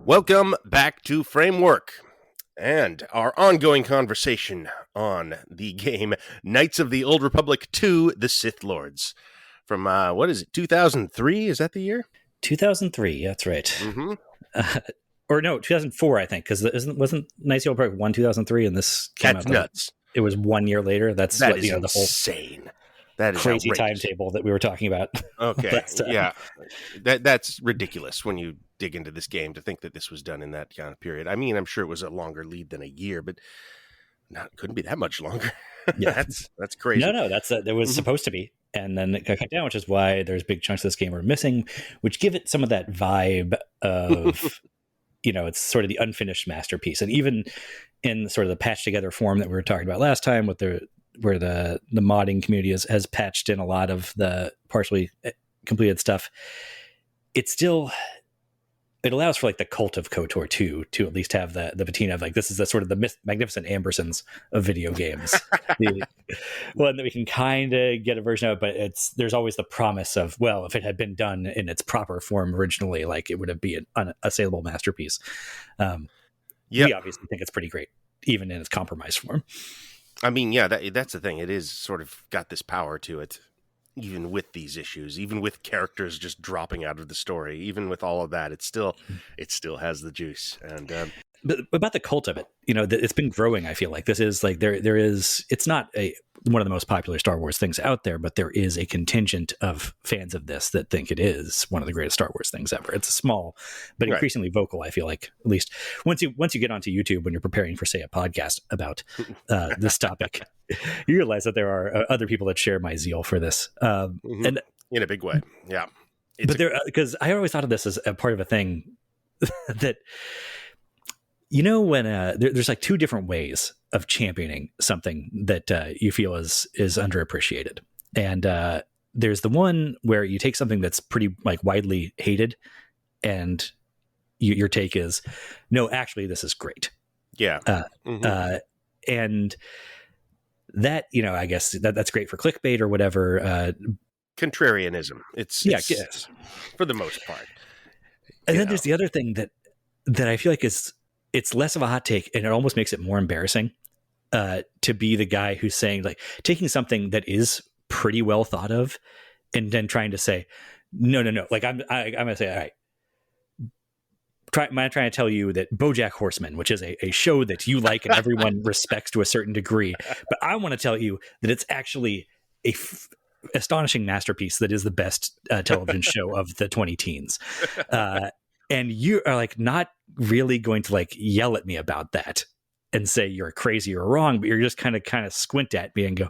Welcome back to Framework and our ongoing conversation on the game Knights of the Old Republic 2, The Sith Lords. From, 2003? Is that the year? 2003, that's right. Mm-hmm. Or no, 2004, I think, because wasn't Knights of the Old Republic 1 2003, and this came That's out nuts. It was 1 year later. That's that what, is the whole insane. That is crazy outrageous. timetable that we were talking about. Okay, yeah. That's ridiculous when you dig into this game to think that this was done in that kind of period. I mean, I'm sure it was a longer lead than a year, but couldn't be that much longer. Yeah. that's crazy. No, that was supposed to be. And then it got cut down, which is why there's big chunks of this game are missing, which give it some of that vibe of, it's sort of the unfinished masterpiece. And even in sort of the patched together form that we were talking about last time, where the modding community has patched in a lot of the partially completed stuff, it allows for like the cult of KOTOR 2 to at least have the patina of like, this is the sort of the magnificent Ambersons of video games. The one that we can kind of get a version of, but there's always the promise of, well, if it had been done in its proper form originally, like it would have been an unassailable masterpiece. We obviously think it's pretty great, even in its compromised form. I mean, yeah, that's the thing. It is sort of got this power to it, even with these issues, even with characters just dropping out of the story, even with all of that, it still has the juice. And but about the cult of it, it's been growing. I feel like this is like there is. It's not one of the most popular Star Wars things out there, but there is a contingent of fans of this that think it is one of the greatest Star Wars things ever. It's a small, but increasingly vocal. I feel like, at least once you get onto YouTube when you're preparing for, say, a podcast about this topic, you realize that there are other people that share my zeal for this, and in a big way. Yeah, because I always thought of this as a part of a thing that. When there's like two different ways of championing something that you feel is underappreciated. And there's the one where you take something that's pretty like widely hated and your take is, no, actually, this is great. Yeah. And that, I guess that's great for clickbait or whatever. Contrarianism. It's for the most part. And then there's the other thing that I feel like it's less of a hot take, and it almost makes it more embarrassing to be the guy who's saying, like, taking something that is pretty well thought of and then trying to say, no. Like, I'm going to say, all right, I'm trying to tell you that BoJack Horseman, which is a show that you like and everyone respects to a certain degree, but I want to tell you that it's actually astonishing masterpiece that is the best television show of the 2010s. And you are like not really going to like yell at me about that and say you're crazy or wrong, but you're just kind of squint at me and go,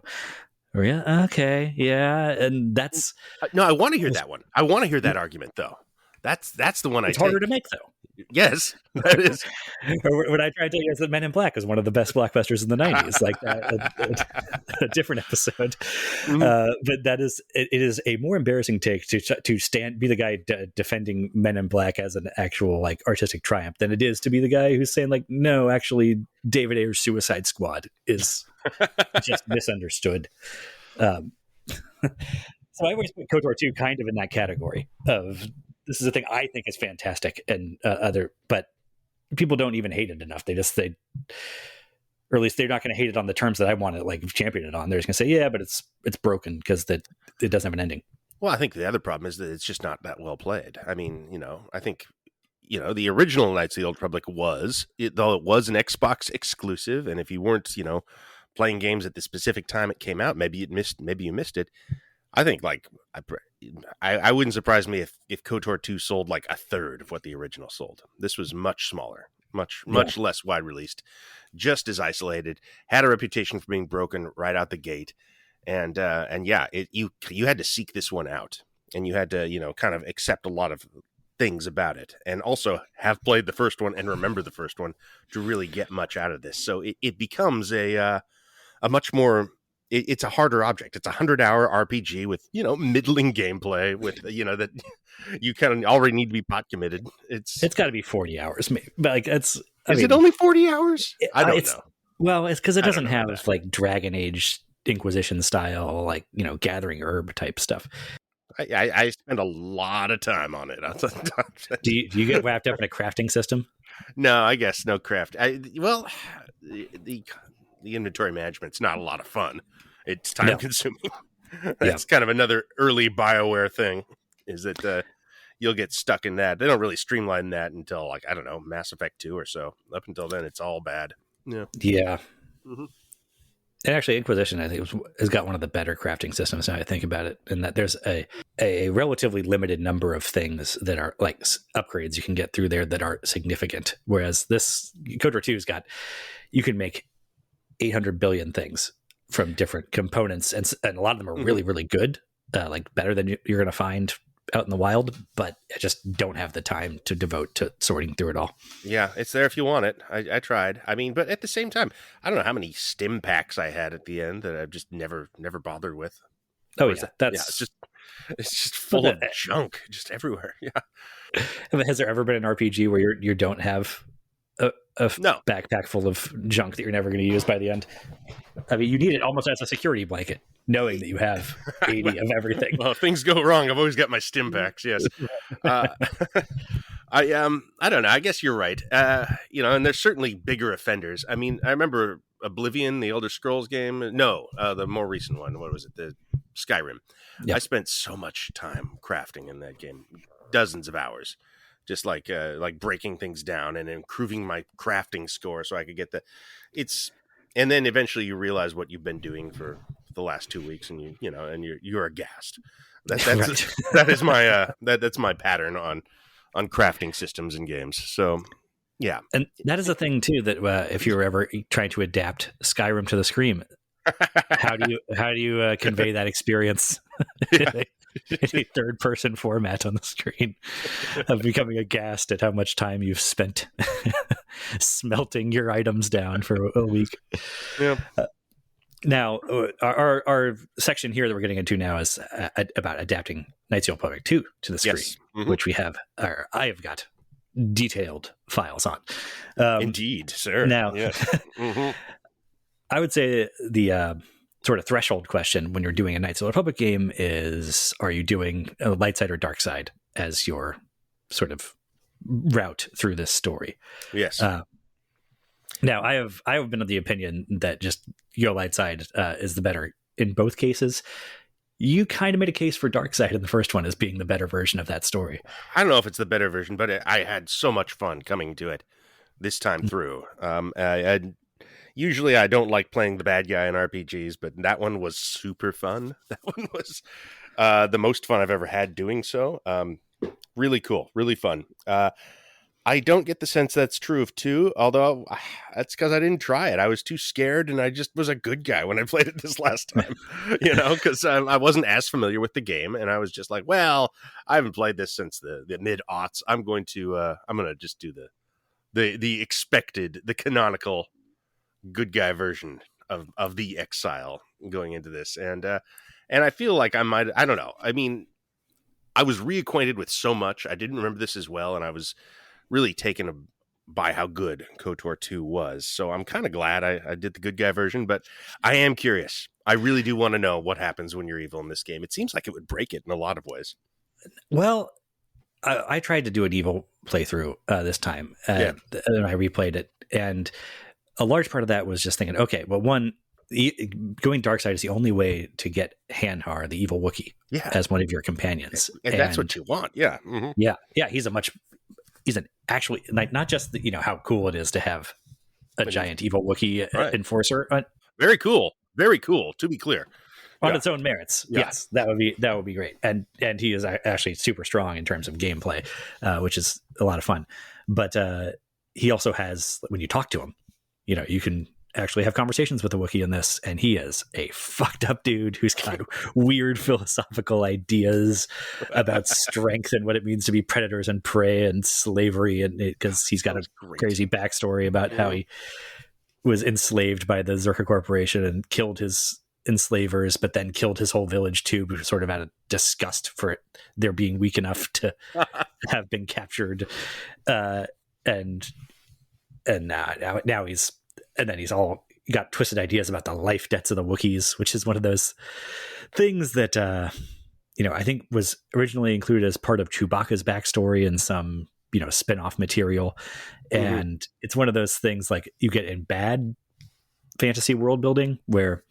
oh, yeah, okay, yeah. And that's no, I want to hear that one. I want to hear that argument though. That's the one. It's harder to make though. Yes, that is. What I try to tell you is that Men in Black is one of the best blockbusters in the 90s. Like a different episode, but it is a more embarrassing take to be the guy defending Men in Black as an actual like artistic triumph than it is to be the guy who's saying like, no, actually, David Ayer's Suicide Squad is just misunderstood. So I always put KOTOR 2 kind of in that category of. This is a thing I think is fantastic, and but people don't even hate it enough. Or at least they're not going to hate it on the terms that I want to like champion it on. They're just going to say, yeah, but it's broken because it doesn't have an ending. Well, I think the other problem is that it's just not that well played. I mean, I think, the original Knights of the Old Republic though it was an Xbox exclusive, and if you weren't, playing games at the specific time it came out, maybe you missed it. I think like I wouldn't surprise me if KOTOR 2 sold like a third of what the original sold. This was much smaller, much less wide released, just as isolated, had a reputation for being broken right out the gate. And yeah, you had to seek this one out, and you had to, kind of accept a lot of things about it, and also have played the first one and remember the first one to really get much out of this. So it becomes a much more, it's a harder object. It's a 100-hour RPG with, middling gameplay with, that you kind of already need to be pot committed. It's got to be 40 hours, maybe. But like is it only 40 hours? I don't know. Well, it's because it doesn't have like Dragon Age Inquisition style, like, gathering herb type stuff. I spend a lot of time on it. Do you get wrapped up in a crafting system? No, I guess no craft. Well, the inventory management's not a lot of fun. It's time No. consuming. Yeah. That's kind of another early Bioware thing, is that you'll get stuck in that. They don't really streamline that until, like, I don't know, Mass Effect 2 or so. Up until then, it's all bad. Yeah. Yeah. Mm-hmm. And actually, Inquisition, I think, has got one of the better crafting systems now I think about it, in that there's a relatively limited number of things that are like upgrades you can get through there that are significant. Whereas this KOTOR 2's got, you can make 800 billion things from different components, and a lot of them are really, really good, like better than you're going to find out in the wild, but I just don't have the time to devote to sorting through it all. Yeah, it's there if you want it. I tried. I mean, but at the same time, I don't know how many stim packs I had at the end that I've just never bothered with. Oh yeah, that's it's just full of junk, just everywhere. Yeah. Has there ever been an RPG where you don't have a No. backpack full of junk that you're never going to use by the end? I mean, you need it almost as a security blanket, knowing that you have 80 of everything. Well, if things go wrong, I've always got my stim packs. Yes. I don't know. I guess you're right. And there's certainly bigger offenders. I mean, I remember Oblivion, the Elder Scrolls game. No, the more recent one. What was it? The Skyrim. Yep. I spent so much time crafting in that game, dozens of hours, just like breaking things down and improving my crafting score so I could get and then eventually you realize what you've been doing for the last 2 weeks, and you're aghast. That's right. That's my pattern on crafting systems and games. So yeah, and that is a thing too, that if you're ever trying to adapt Skyrim to the screen, how do you convey that experience in a third person format on the screen, of becoming aghast at how much time you've spent smelting your items down for a week? Yeah. Now, our section here that we're getting into now is about adapting Knights of the Old Republic 2 to the screen, mm-hmm. which I have got detailed files on. Indeed, sir. Now, yes. Mm-hmm. I would say the sort of threshold question when you're doing a Knights of the Republic game is, are you doing a light side or dark side as your sort of route through this story? Yes. Now, I have been of the opinion that just your light side is the better in both cases. You kind of made a case for dark side in the first one as being the better version of that story. I don't know if it's the better version, but I had so much fun coming to it this time through. Usually I don't like playing the bad guy in RPGs, but that one was super fun. That one was the most fun I've ever had doing so. Really cool, really fun. I don't get the sense that's true of 2, although that's because I didn't try it. I was too scared, and I just was a good guy when I played it this last time, because I wasn't as familiar with the game, and I was just like, well, I haven't played this since the mid-aughts. I'm going to just do the expected, the canonical good guy version of the Exile going into this. And I feel like I don't know. I mean, I was reacquainted with so much. I didn't remember this as well, and I was really taken by how good KOTOR 2 was. So I'm kind of glad I did the good guy version, but I am curious. I really do want to know what happens when you're evil in this game. It seems like it would break it in a lot of ways. Well, I tried to do an evil playthrough this time, and I replayed it, and a large part of that was just thinking, okay, well, going dark side is the only way to get Hanhar, the evil Wookiee, as one of your companions. And that's what you want. Yeah. Mm-hmm. Yeah. He's an actually, like, not just how cool it is to have a giant evil Wookiee enforcer. Very cool. Very cool, to be clear. On its own merits. Yeah. Yes, that would be great. And he is actually super strong in terms of gameplay, which is a lot of fun. But he also has, when you talk to him, you can actually have conversations with the Wookiee in this, and he is a fucked up dude who's got weird philosophical ideas about strength and what it means to be predators and prey and slavery, and because he's got a crazy backstory about how he was enslaved by the Zerka Corporation and killed his enslavers, but then killed his whole village too, sort of out of disgust for their being weak enough to have been captured, and now he's all got twisted ideas about the life debts of the Wookiees, which is one of those things that I think was originally included as part of Chewbacca's backstory and some, spin-off material. And it's one of those things like you get in bad fantasy world building where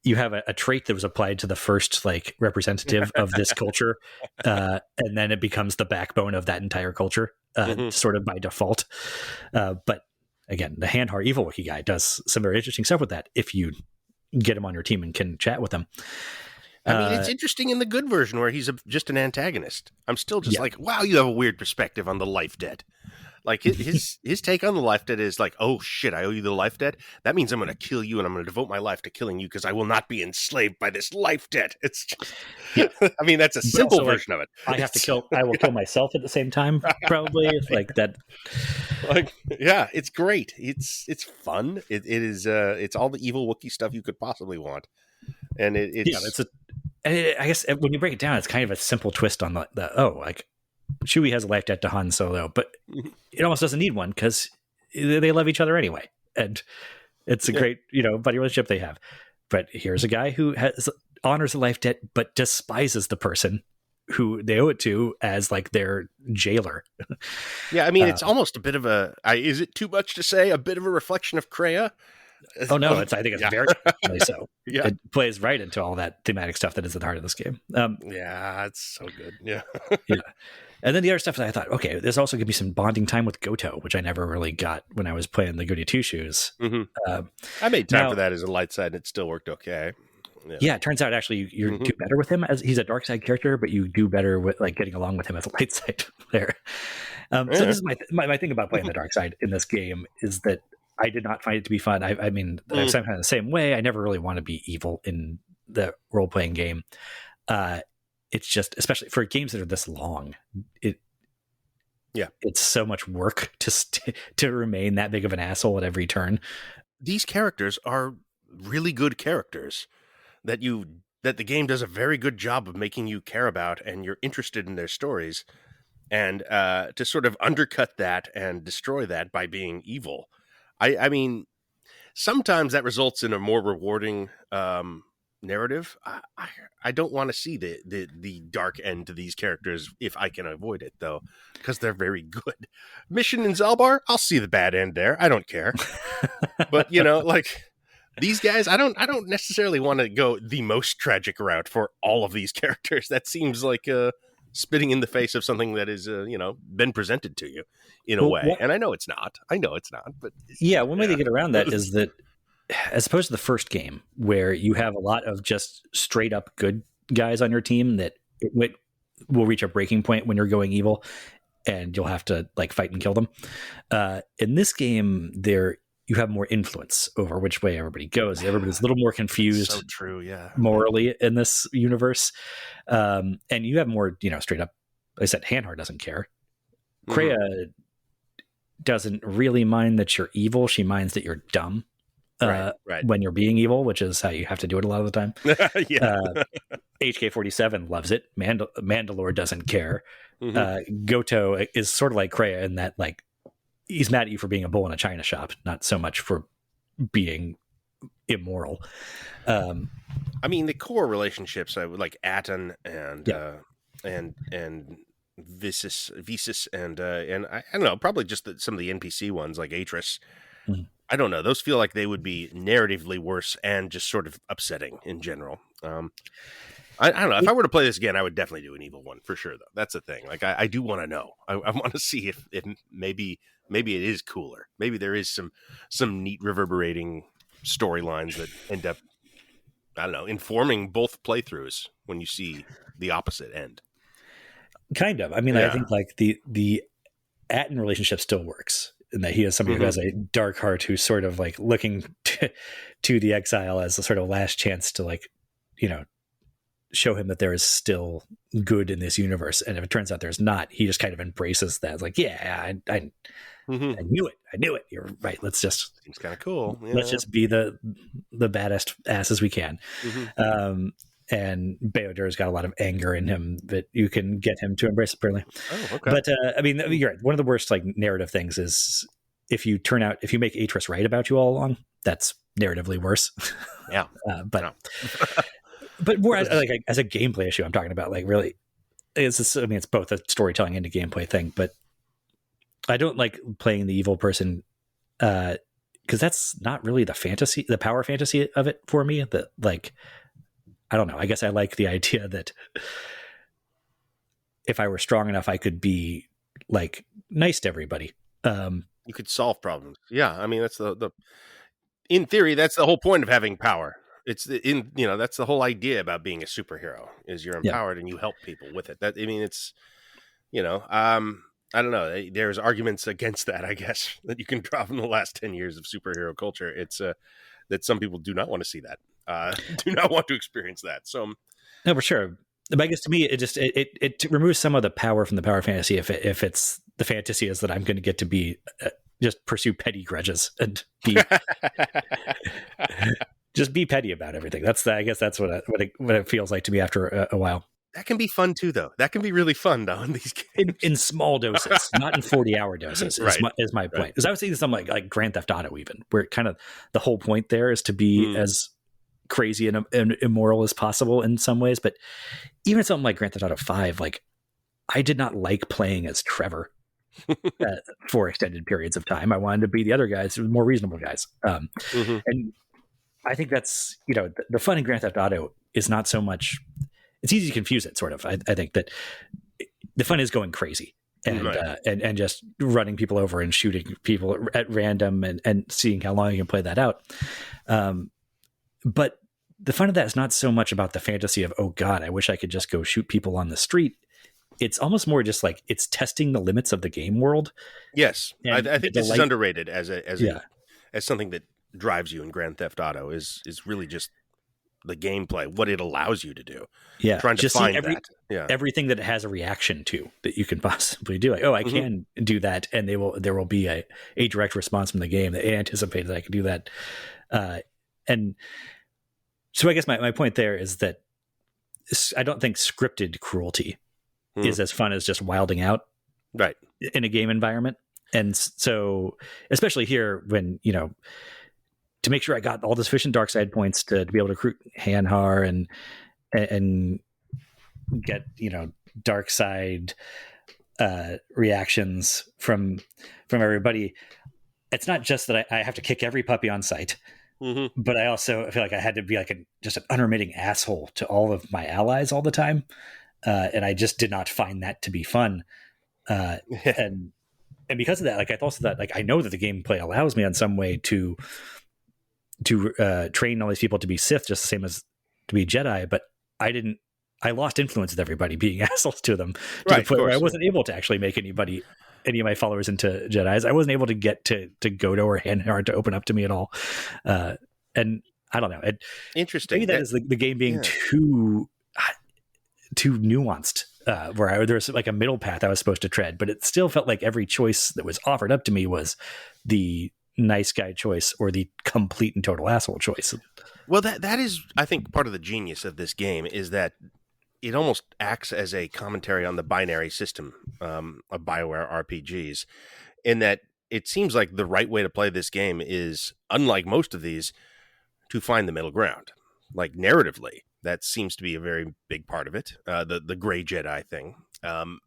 you have a trait that was applied to the first like representative of this culture, and then it becomes the backbone of that entire culture, sort of by default. But again, the Handhar Evil Wiki guy does some very interesting stuff with that if you get him on your team and can chat with him. I mean, it's interesting in the good version where he's just an antagonist. I'm still just like, wow, you have a weird perspective on the life debt. Like his take on the life debt is like, oh shit, I owe you the life debt. That means I'm going to kill you, and I'm going to devote my life to killing you because I will not be enslaved by this life debt. It's just, I mean, that's a simple version of it. I will kill myself at the same time, probably. Like that. Like, yeah, it's great. It's fun. It is. It's all the evil Wookiee stuff you could possibly want, and I guess when you break it down, it's kind of a simple twist on like Chewie has a life debt to Han Solo, but it almost doesn't need one because they love each other anyway, and it's a great buddy relationship they have. But here's a guy who honors a life debt but despises the person who they owe it to as like their jailer. Yeah, I mean it's almost a bit of is it too much to say, a bit of a reflection of Kreia? Oh no, I think it's very so. Yeah. It plays right into all that thematic stuff that is at the heart of this game. Yeah, it's so good. Yeah. Yeah. And then the other stuff that I thought, okay, there's also going to be some bonding time with Goto, which I never really got when I was playing the Goody Two Shoes. I made time for that as a light side, and it still worked okay. Yeah, it turns out actually you do better with him as he's a dark side character, but you do better with like getting along with him as a light side player. So this is my thing about playing the dark side in this game is that I did not find it to be fun. I mean, I'm kind of the same way. I never really want to be evil in the role playing game. It's just, especially for games that are this long, it's so much work to remain that big of an asshole at every turn. These characters are really good characters that the game does a very good job of making you care about, and you're interested in their stories. And to sort of undercut that and destroy that by being evil, I mean, sometimes that results in a more rewarding narrative. I don't want to see the dark end to these characters if I can avoid it, though, because they're very good. Mission in Zalbar, I'll see the bad end there. I don't care. But like these guys, I don't necessarily want to go the most tragic route for all of these characters. That seems like spitting in the face of something that is been presented to you in a way. And I know it's not, but one way to get around that is that, as opposed to the first game where you have a lot of just straight up good guys on your team that will reach a breaking point when you're going evil and you'll have to like fight and kill them. In this game, you have more influence over which way everybody goes. Everybody's a little more confused. So true, yeah. Morally in this universe. And you have more, straight up, like I said, Handhar doesn't care. Kreia doesn't really mind that you're evil. She minds that you're dumb. Right. When you're being evil, which is how you have to do it a lot of the time. HK-47 loves it. Mandalore doesn't care. Goto is sort of like Kreia in that, like, he's mad at you for being a bull in a china shop, not so much for being immoral. I mean, the core relationships, I would like Aten and Visis and I don't know, probably just some of the NPC ones like Atris. I don't know. Those feel like they would be narratively worse and just sort of upsetting in general. I don't know. If I were to play this again, I would definitely do an evil one for sure, though. That's the thing. Like, I do want to know. I want to see if maybe it is cooler. Maybe there is some neat reverberating storylines that end up, I don't know, informing both playthroughs when you see the opposite end. Kind of. I mean, I think like the Aten relationship still works. And that he is somebody who has a dark heart who's sort of like looking to the exile as a sort of last chance to like, show him that there is still good in this universe. And if it turns out there's not, he just kind of embraces that. It's like, I knew it. I knew it. You're right. Let's just, seems kind of cool. Yeah. Let's just be the baddest asses we can. And Bioware got a lot of anger in him that you can get him to embrace, apparently. Oh, okay. But I mean, you're right. One of the worst like narrative things is if you make Atris right about you all along, that's narratively worse. Yeah. But but more as a gameplay issue. I'm talking about like really. It's both a storytelling and a gameplay thing, but I don't like playing the evil person because that's not really the power fantasy of it for me. That like, I don't know. I guess I like the idea that if I were strong enough, I could be like nice to everybody. You could solve problems. Yeah, I mean that's the in theory that's the whole point of having power. It's that's the whole idea about being a superhero is you're empowered and you help people with it. That I mean it's I don't know. There's arguments against that, I guess, that you can draw from the last 10 years of superhero culture. It's that some people do not want to see that, do not want to experience that. So, no, for sure. But I guess to me, it removes some of the power from the power fantasy if it's the fantasy is that I'm going to get to be just pursue petty grudges and be just be petty about everything. I guess that's what it feels like to me after a while. That can be fun too, though. That can be really fun, though, in these games. In small doses, not in 40-hour doses. Is my point. Because I was thinking something like Grand Theft Auto, even where kind of the whole point there is to be as crazy and immoral as possible in some ways. But even something like Grand Theft Auto 5, like I did not like playing as Trevor for extended periods of time. I wanted to be the other guys, more reasonable guys. And I think that's the fun in Grand Theft Auto is not so much. It's easy to confuse it, sort of. I think that the fun is going crazy and just running people over and shooting people at random and seeing how long you can play that out. But the fun of that is not so much about the fantasy of, oh God, I wish I could just go shoot people on the street. It's almost more just like it's testing the limits of the game world. Yes, I think this is underrated as something that drives you in Grand Theft Auto is really just the gameplay, what it allows you to do. Yeah. Trying to find that. Yeah. Everything that it has a reaction to that you can possibly do. Like, oh, I can do that. And there will be a direct response from the game that anticipated that I could do that. And so I guess my point there is that I don't think scripted cruelty is as fun as just wilding out right in a game environment. And so, especially here when, to make sure I got all the sufficient dark side points to be able to recruit Hanhar and get, dark side reactions from everybody. It's not just that I have to kick every puppy on sight, but I also feel like I had to be like just an unremitting asshole to all of my allies all the time. And I just did not find that to be fun. And because of that, like I also thought, like I know that the gameplay allows me in some way to train all these people to be Sith just the same as to be Jedi, but I lost influence with everybody being assholes to them to the point where I wasn't able to actually make any of my followers into Jedis. I wasn't able to get to KOTOR or Hanhar to open up to me at all. And I don't know. Interesting. Maybe that is the game being too nuanced, where there was like a middle path I was supposed to tread, but it still felt like every choice that was offered up to me was the nice guy choice or the complete and total asshole choice. Well, that is, I think, part of the genius of this game is that it almost acts as a commentary on the binary system of Bioware RPGs, in that it seems like the right way to play this game is, unlike most of these, to find the middle ground. Like narratively, that seems to be a very big part of it, the gray Jedi thing.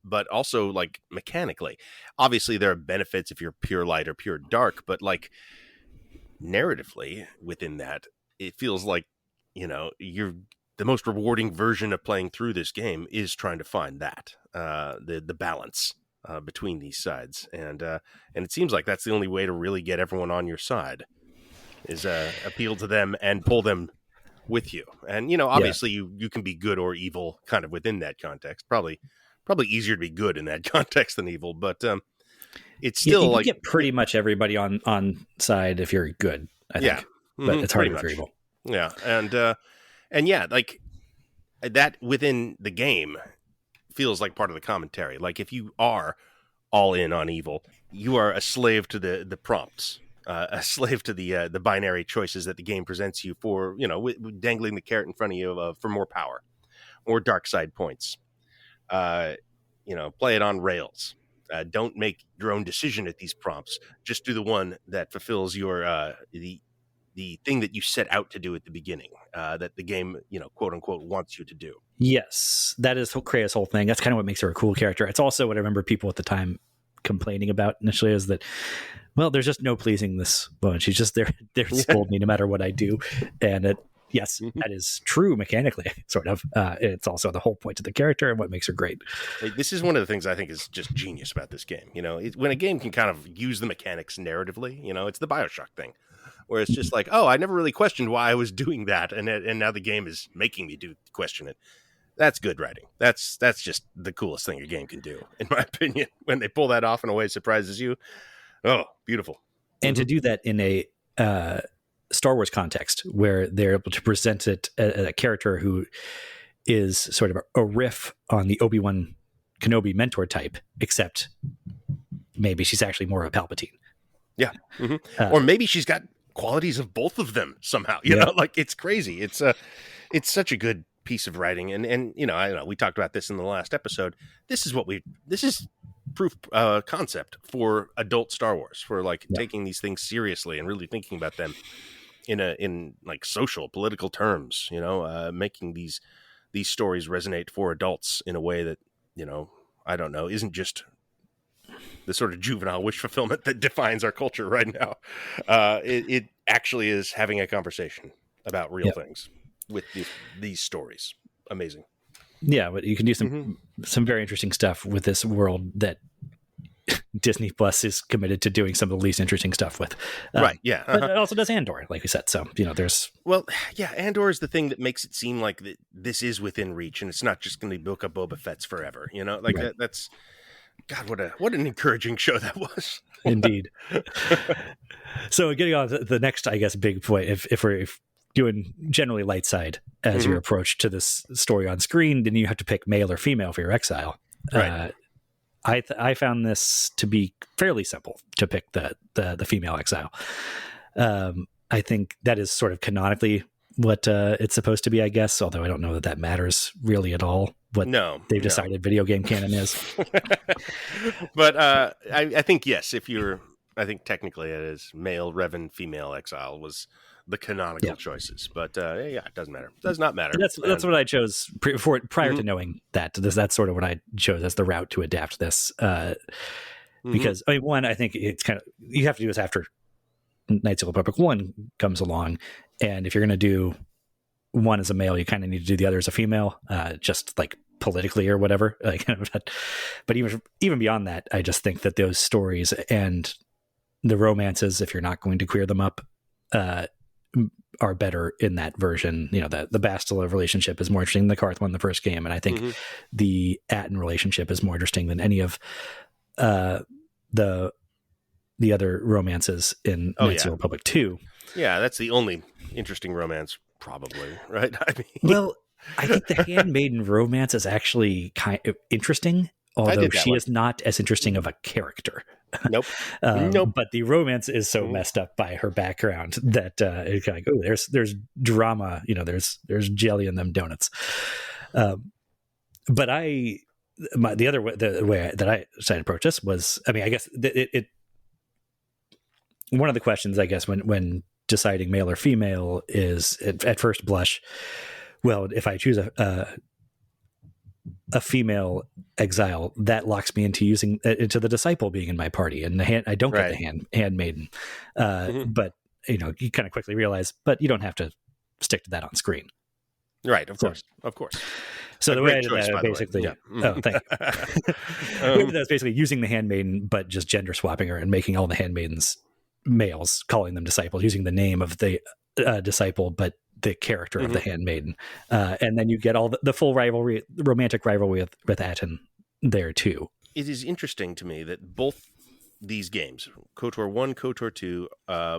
But also like mechanically, obviously there are benefits if you're pure light or pure dark, but like narratively within that, it feels like, you're the most rewarding version of playing through this game is trying to find that, the balance between these sides. And it seems like that's the only way to really get everyone on your side is appeal to them and pull them with you. And, obviously you can be good or evil kind of within that context. Probably easier to be good in that context than evil, but it's still you get pretty much everybody on side if you're good, I think. But it's hard if you're evil. Yeah. And yeah, like that within the game feels like part of the commentary. Like if you are all in on evil, you are a slave to the prompts, a slave to the binary choices that the game presents you for, dangling the carrot in front of you for more power or dark side points. Play it on rails. Don't make your own decision at these prompts. Just do the one that fulfills your the thing that you set out to do at the beginning, that the game, quote unquote, wants you to do. Yes, that is Krea's whole thing. That's kind of what makes her a cool character. It's also what I remember people at the time complaining about initially, is that, well, there's just no pleasing this woman. She's just there to scold me no matter what I do. And yes, that is true mechanically, sort of. It's also the whole point of the character and what makes her great. This is one of the things I think is just genius about this game. When a game can kind of use the mechanics narratively, it's the BioShock thing, where it's just like, oh, I never really questioned why I was doing that, and now the game is making me question it. That's good writing. That's just the coolest thing a game can do, in my opinion. When they pull that off in a way that surprises you, oh, beautiful. And to do that in a Star Wars context, where they're able to present it as a character who is sort of a riff on the Obi-Wan Kenobi mentor type, except maybe she's actually more of a Palpatine. Yeah. Or maybe she's got qualities of both of them somehow. You know, like, it's crazy. It's such a good piece of writing. And I know we talked about this in the last episode. This is proof concept for adult Star Wars, for taking these things seriously and really thinking about them in like social, political terms, making these stories resonate for adults in a way that, I don't know, isn't just the sort of juvenile wish fulfillment that defines our culture right now. It actually is having a conversation about real things with these stories. Amazing. Yeah, but you can do some very interesting stuff with this world that Disney Plus is committed to doing some of the least interesting stuff with. Right, yeah. But it also does Andor, like we said. So, there's... Well, yeah, Andor is the thing that makes it seem like this is within reach, and it's not just going to be Book of Boba Fett's forever. That's... God, what an encouraging show that was. Indeed. So getting on to the next, I guess, big point, if we're doing generally light side as your approach to this story on screen, then you have to pick male or female for your exile. Right. I found this to be fairly simple to pick the female exile. I think that is sort of canonically what it's supposed to be, I guess, although I don't know that matters really at all what they've decided video game canon is. But I think, yes, I think technically it is male Revan, female exile was the canonical choices, but it doesn't matter. It does not matter. That's what I chose prior to knowing that. That's sort of what I chose as the route to adapt this. Because one, I think it's kind of, you have to do this after Knights of the Republic 1 comes along, and if you're going to do one as a male, you kind of need to do the other as a female, just like politically or whatever. But even beyond that, I just think that those stories and the romances, if you're not going to queer them up, are better in that version. The Bastila relationship is more interesting than the Karth one in the first game, and I think the Atten relationship is more interesting than any of the other romances in Knights of the Republic 2. Yeah, that's the only interesting romance, probably, right? I mean, well, I think the handmaiden romance is actually kind of interesting, although she is not as interesting of a character. Nope. But the romance is so messed up by her background that it's kind of like, there's drama, there's jelly in them donuts. But the way that I decided to approach this was, I mean, I guess it one of the questions, I guess, when deciding male or female is at first blush, well, if I choose a female exile, that locks me into into the disciple being in my party, and I don't get the handmaiden. But you kind of quickly realize, but you don't have to stick to that on screen. Right, of course. So the way I did that, basically, thank you. That's basically using the handmaiden, but just gender swapping her and making all the handmaidens males, calling them disciples, using the name of the disciple, but the character of the handmaiden. And then you get all the full rivalry, the romantic rivalry with Atten there too. It is interesting to me that both these games, KOTOR 1, KOTOR 2,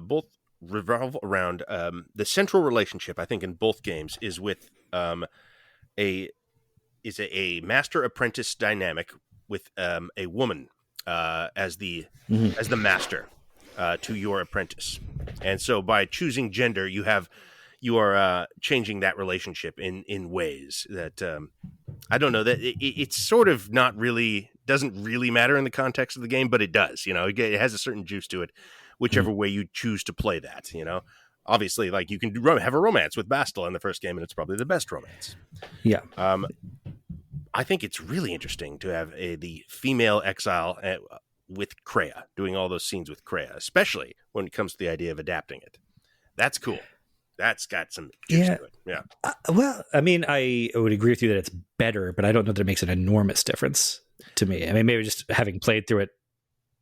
both revolve around the central relationship, I think, in both games is with a master-apprentice dynamic with a woman as the master to your apprentice. And so by choosing gender, you are changing that relationship in ways that I don't know, that it's sort of doesn't really matter in the context of the game, but it does. It has a certain juice to it, whichever way you choose to play that. obviously, like you can have a romance with Bastel in the first game, and it's probably the best romance. Yeah. I think it's really interesting to have the female exile with Kreia, doing all those scenes with Kreia, especially when it comes to the idea of adapting it. That's cool. That's got some juice to it. Yeah. Well, I mean, I would agree with you that it's better, but I don't know that it makes an enormous difference to me. I mean, maybe just having played through it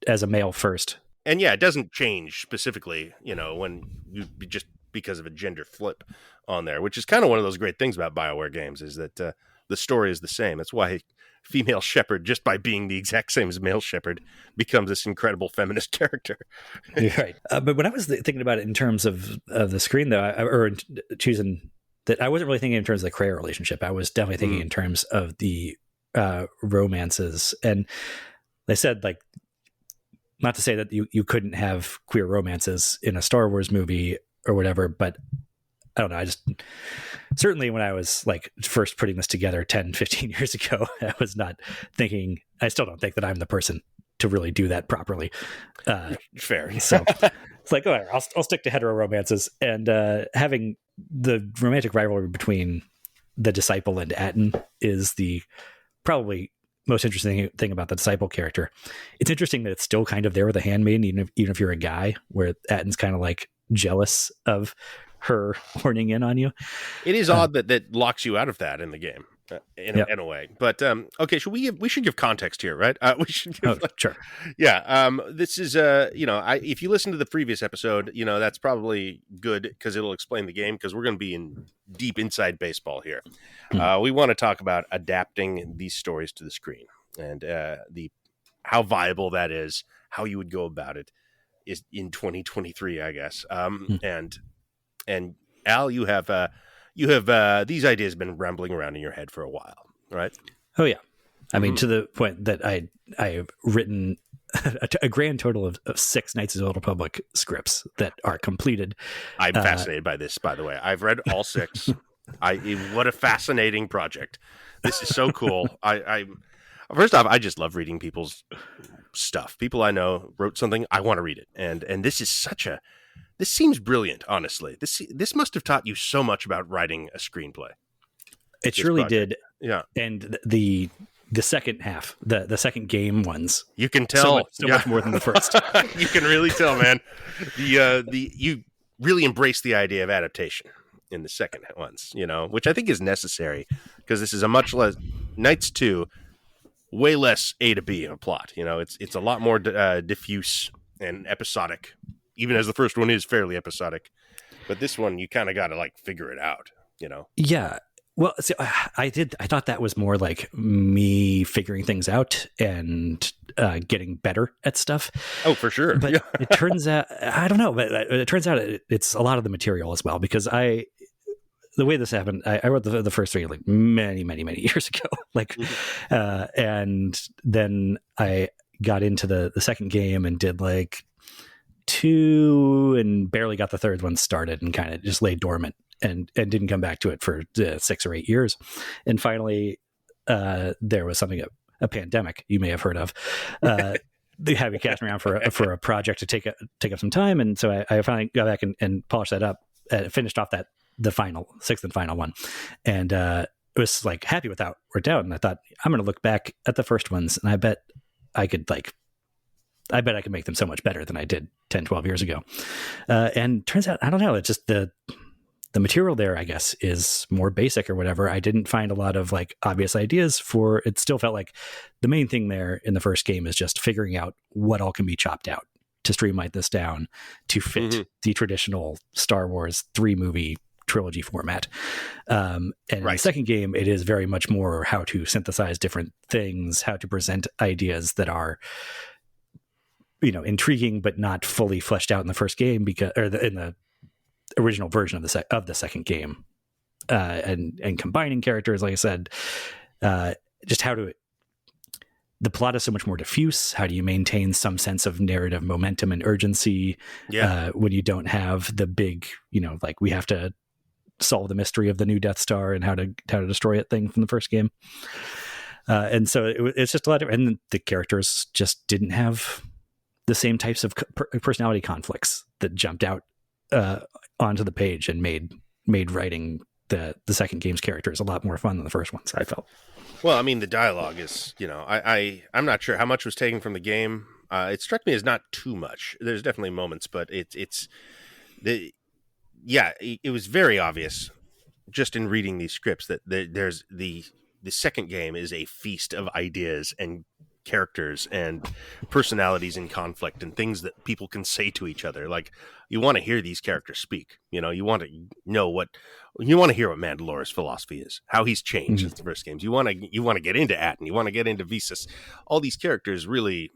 as a male first. And yeah, it doesn't change specifically, when you just because of a gender flip on there, which is kind of one of those great things about BioWare games is that the story is the same. That's why female Shepard, just by being the exact same as male Shepard, becomes this incredible feminist character. Right. But when I was thinking about it in terms of the screen, though, or choosing that, I wasn't really thinking in terms of the Kreia relationship. I was definitely thinking in terms of the romances. And they said, like, not to say that you couldn't have queer romances in a Star Wars movie or whatever, but I don't know. I just certainly when I was like first putting this together 10, 15 years ago, I was not thinking, I still don't think that I'm the person to really do that properly. Fair. So it's like, all right, I'll stick to hetero romances, and having the romantic rivalry between the Disciple and Atton is the probably most interesting thing about the Disciple character. It's interesting that it's still kind of there with the handmaiden, even if you're a guy, where Atton's kind of like jealous of her horning in on you. It is odd that locks you out of that in the game in a way. But okay, so we should give context here, right? We should give, sure. Yeah. This is if you listen to the previous episode, that's probably good because it'll explain the game, because we're going to be in deep inside baseball here. We want to talk about adapting these stories to the screen and how viable that is, how you would go about it is in 2023, I guess. And Al, you have these ideas been rambling around in your head for a while, right? Oh yeah, I mean, to the point that I have written a grand total of 6 Knights of the Old Republic scripts that are completed. I'm fascinated by this, by the way. I've read all 6. What a fascinating project! This is so cool. I first off, I just love reading people's stuff. People I know wrote something, I want to read it, and this is this seems brilliant, honestly. This must have taught you so much about writing a screenplay. It surely did. Yeah. And the second half, the second game ones, you can tell so much more than the first. You can really tell, man. You really embrace the idea of adaptation in the second ones, which I think is necessary, because this is a much less Knights 2, way less A to B of a plot. It's a lot more diffuse and episodic, even as the first one is fairly episodic. But this one, you kind of got to like figure it out, Yeah. Well, see, I thought that was more like me figuring things out and getting better at stuff. Oh, for sure. But it turns out, I don't know, but it turns out it's a lot of the material as well, because the way this happened, I wrote the first 3 like many, many, many years ago, and then I got into the second game and did like 2 and barely got the third one started, and kind of just lay dormant and didn't come back to it for 6 or 8 years. And finally, there was something, a pandemic you may have heard of. They had me casting around for a project to take up some time, and so I finally got back and polished that up, finished off the final 6th and final one, and it was like happy with how it worked out. And I thought, I'm going to look back at the first ones, and I bet I could make them so much better than I did 10, 12 years ago. And turns out, I don't know, it's just the material there, I guess, is more basic or whatever. I didn't find a lot of like obvious ideas for it. Still felt like the main thing there in the first game is just figuring out what all can be chopped out to streamline this down to fit the traditional Star Wars 3-movie trilogy format. And in the second game, it is very much more how to synthesize different things, how to present ideas that are, intriguing but not fully fleshed out in the first game, in the original version of the second game, and combining characters, like I said, just the plot is so much more diffuse. How do you maintain some sense of narrative momentum and urgency when you don't have the big, like we have to solve the mystery of the new Death Star and how to destroy it thing from the first game. And so it's just a lot of, and the characters just didn't have the same types of personality conflicts that jumped out onto the page and made writing the second game's characters a lot more fun than the first ones, I felt. Well, I mean, the dialogue is, I'm not sure how much was taken from the game. It struck me as not too much. There's definitely moments, but it was very obvious just in reading these scripts that there's the second game is a feast of ideas and characters and personalities in conflict and things that people can say to each other. Like, you want to hear these characters speak. You want to know you want to hear what Mandalore's philosophy is, how he's changed since the first games. You want to get into Atten, you want to get into Visas. All these characters really,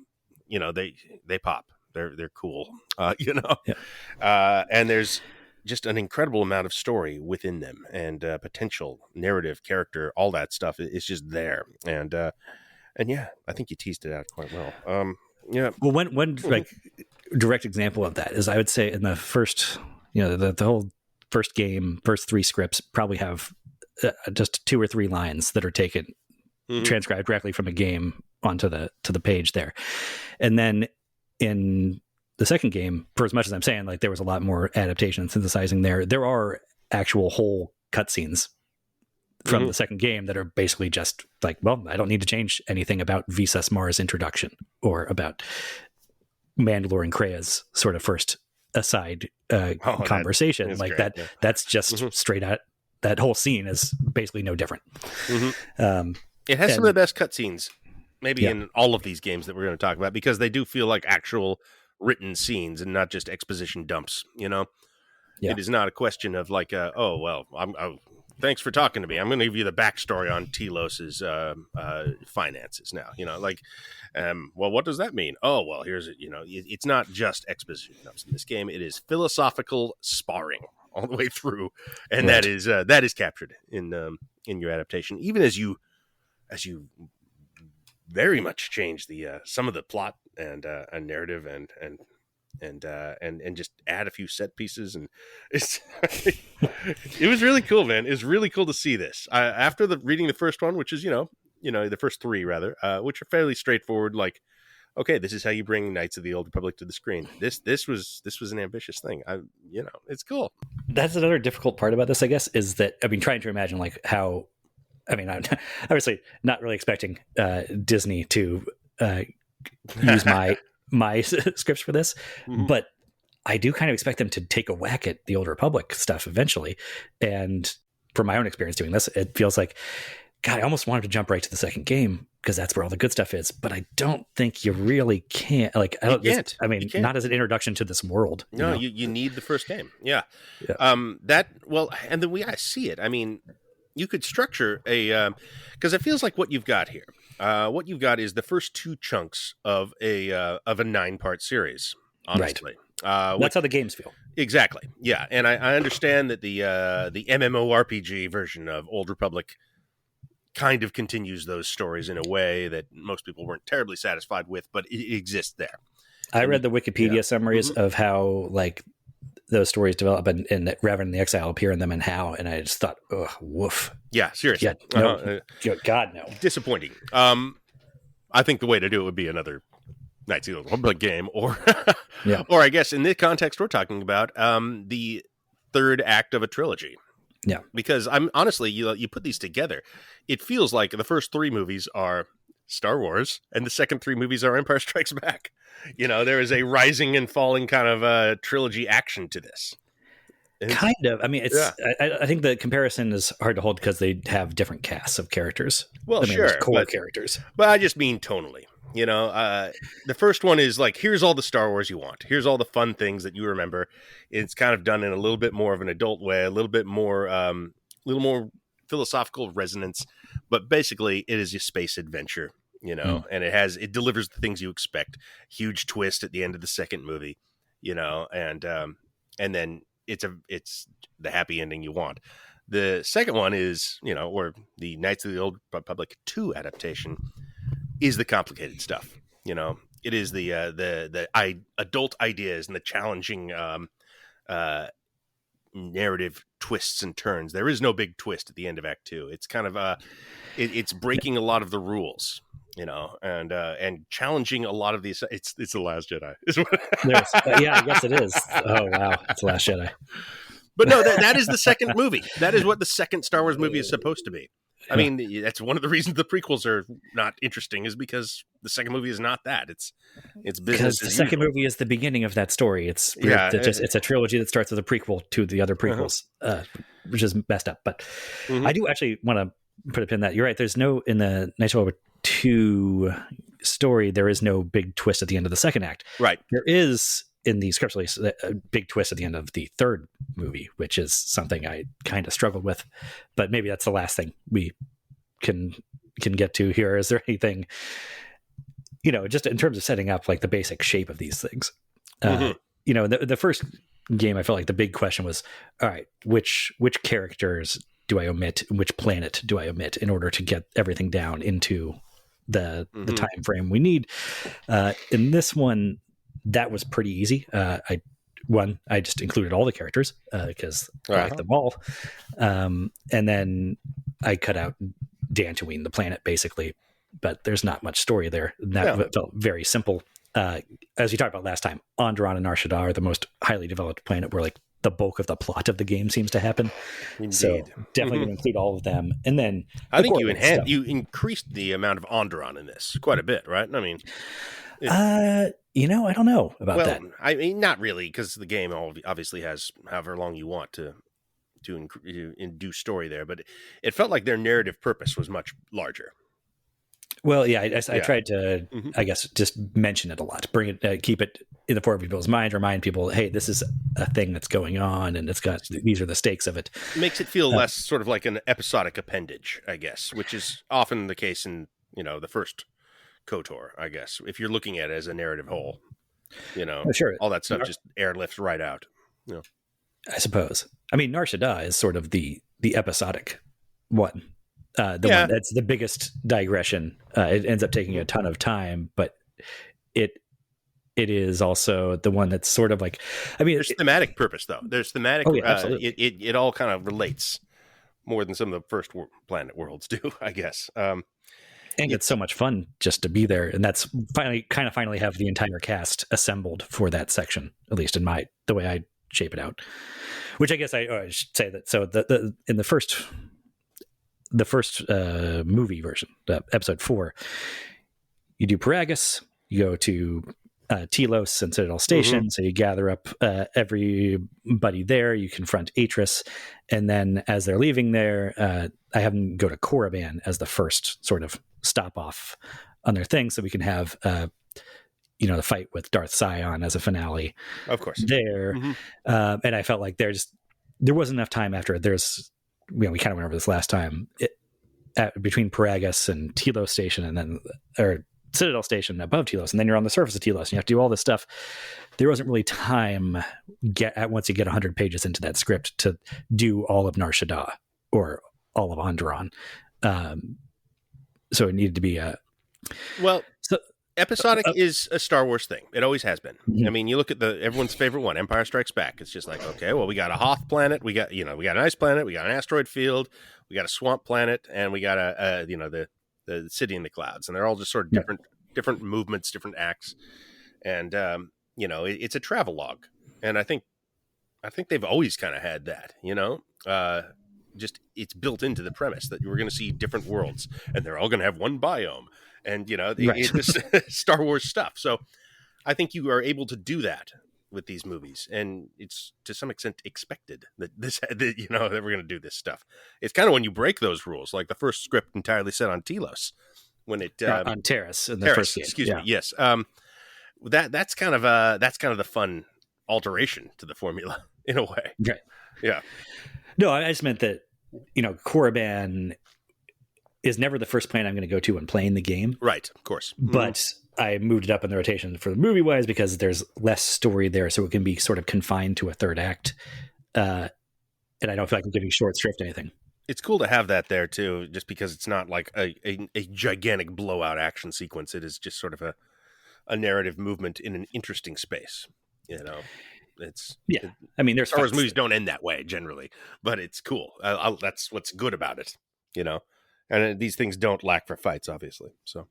they pop. They're cool. And there's just an incredible amount of story within them and potential narrative, character, all that stuff is just there. And yeah, I think you teased it out quite well. Yeah. Well, one like direct example of that is, I would say, in the first, the whole first game, first 3 scripts probably have just 2 or 3 lines that are taken, transcribed directly from a game onto the page there. And then in the second game, for as much as I'm saying, like, there was a lot more adaptation and synthesizing there are actual whole cutscenes from the second game that are basically just like, well, I don't need to change anything about Visas Mar's introduction or about Mandalore and Krea's sort of first aside conversation. Like great, that's just straight out. That whole scene is basically no different. It has some of the best cutscenes, maybe in all of these games that we're going to talk about, because they do feel like actual written scenes and not just exposition dumps. It is not a question of like, thanks for talking to me. I'm going to give you the backstory on Telos's finances now. Well, what does that mean? Oh, well, here's it. It's not just exposition dumps in this game. It is philosophical sparring all the way through, and that is captured in your adaptation. Even as you very much change the some of the plot and narrative and just add a few set pieces, and it was really cool, man. It's really cool to see this after reading the first one, which is the first 3 rather, which are fairly straightforward. Like, okay, this is how you bring Knights of the Old Republic to the screen. This was an ambitious thing. It's cool. That's another difficult part about this, I guess, is that trying to imagine like how. I'm obviously not really expecting Disney to use my scripts for this, but I do kind of expect them to take a whack at the Old Republic stuff eventually. And from my own experience doing this, it feels like, God, I almost wanted to jump right to the second game because that's where all the good stuff is. But I don't think you really can. Like, I don't. You can't. Not as an introduction to this world. No, you need the first game. Yeah. And then we see it. You could structure because it feels like what you've got here. What you've got is the first 2 chunks of a 9-part series. Honestly, that's how the games feel. Exactly. Yeah, and I understand that the MMORPG version of Old Republic kind of continues those stories in a way that most people weren't terribly satisfied with, but it exists there. I read the Wikipedia summaries of how like those stories develop and that Revan and the Exile appear in them and how, and I just thought, ugh, woof. Yeah, seriously. Yeah, God, no. Disappointing. I think the way to do it would be another Knights of the Old Republic game, or I guess in this context we're talking about the 3rd act of a trilogy. Yeah. Because I'm honestly, you put these together, it feels like the first 3 movies are Star Wars and the second 3 movies are Empire Strikes Back. There is a rising and falling kind of trilogy action to this. Kind of. I think the comparison is hard to hold because they have different casts of characters. Well, sure. Core characters. But I just mean tonally. The first one is like, here's all the Star Wars you want. Here's all the fun things that you remember. It's kind of done in a little bit more of an adult way, a little bit more, little more philosophical resonance. But basically, it is a space adventure. And it delivers the things you expect. Huge twist at the end of the second movie, and then it's the happy ending you want. The second one is, or the Knights of the Old Republic 2 adaptation is the complicated stuff. It is the adult ideas and the challenging narrative twists and turns. There is no big twist at the end of Act 2. It's kind of it's breaking a lot of the rules. and challenging a lot of these. It's the Last Jedi. Yeah, I guess it is. Oh wow, it's the Last Jedi. But no, that is the second movie. That is what the second Star Wars movie is supposed to be. I mean, that's one of the reasons the prequels are not interesting, is because the second movie is not that. It's business. Because the second movie is the beginning of that story. It's a trilogy that starts with a prequel to the other prequels, which is messed up. But I do actually want to put a pin in that. You're right. There's no, in the Knights of Old 2 story, there is no big twist at the end of the second act. Right. There is in the script release a big twist at the end of the third movie, which is something I kind of struggled with. But maybe that's the last thing we can get to here. Is there anything, just in terms of setting up like the basic shape of these things? The first game, I felt like the big question was, all right, which characters do I omit? Which planet do I omit in order to get everything down into the time frame we need? In this one, that was pretty easy. I just included all the characters because I like them all. And then I cut out Dantooine, the planet, basically. But there's not much story there. That felt very simple. As we talked about last time, Onderon and Nar Shaddaa are the most highly developed planet where like the bulk of the plot of the game seems to happen. Indeed. So definitely going to include all of them. And then I think you increased the amount of Onderon in this quite a bit, right? I mean, I don't know about that. I mean, not really, because the game obviously has however long you want to induce story there, but it felt like their narrative purpose was much larger. Well, yeah, I tried to, I guess, just mention it a lot, bring it, keep it in the forefront of people's mind, remind people, hey, this is a thing that's going on, and these are the stakes of it. It makes it feel less sort of like an episodic appendage, I guess, which is often the case in, the first KOTOR, I guess, if you're looking at it as a narrative whole, sure. All that stuff just airlifts right out. I suppose. I mean, Nar Shaddaa is sort of the episodic one. One that's the biggest digression. It ends up taking a ton of time, but it is also the one that's sort of like, I mean, there's thematic purpose though. There's thematic. Absolutely. It all kind of relates more than some of the first planet worlds do, I guess. And it's so much fun just to be there, and that's finally have the entire cast assembled for that section, at least in the way I shape it out. Which I guess I should say that. So in the first movie version, episode 4, you do Paragus, you go to Telos and Citadel Station, so you gather up everybody there, you confront Atris, and then as they're leaving there, I have them go to Korriban as the first sort of stop off on their thing, so we can have the fight with Darth Sion as a finale, of course, there. And I felt like there wasn't enough time after. We kind of went over this last time, between Paragus and Telos Station, and then or Citadel Station above Telos, and then you're on the surface of Telos and you have to do all this stuff. There wasn't really time once you get 100 pages into that script to do all of Nar Shaddaa or all of Onderon. So it needed to be episodic is a Star Wars thing. It always has been. I mean, you look at everyone's favorite one, Empire Strikes Back. It's just like, okay, well, we got a Hoth planet, we got an ice planet, we got an asteroid field, we got a swamp planet, and we got the city in the clouds, and they're all just sort of different movements, different acts, and it's a travel log, and I think they've always kind of had that, just it's built into the premise that we're going to see different worlds, and they're all going to have one biome. And, it's Star Wars stuff. So I think you are able to do that with these movies. And it's to some extent expected that that we're going to do this stuff. It's kind of when you break those rules, like the first script entirely set on Telos. When it on Terrace in the first game. Excuse me. Yes. That's kind of the fun alteration to the formula in a way. Okay. Yeah. No, I just meant that, Korriban is never the first planet I'm going to go to when playing the game. Right, of course. But I moved it up in the rotation for the movie-wise because there's less story there, so it can be sort of confined to a third act. And I don't feel like I'm giving short shrift to anything. It's cool to have that there, too, just because it's not like a gigantic blowout action sequence. It is just sort of a narrative movement in an interesting space, I mean, there's Star Wars movies don't end that way, generally, but it's cool. That's what's good about it, And these things don't lack for fights, obviously. So,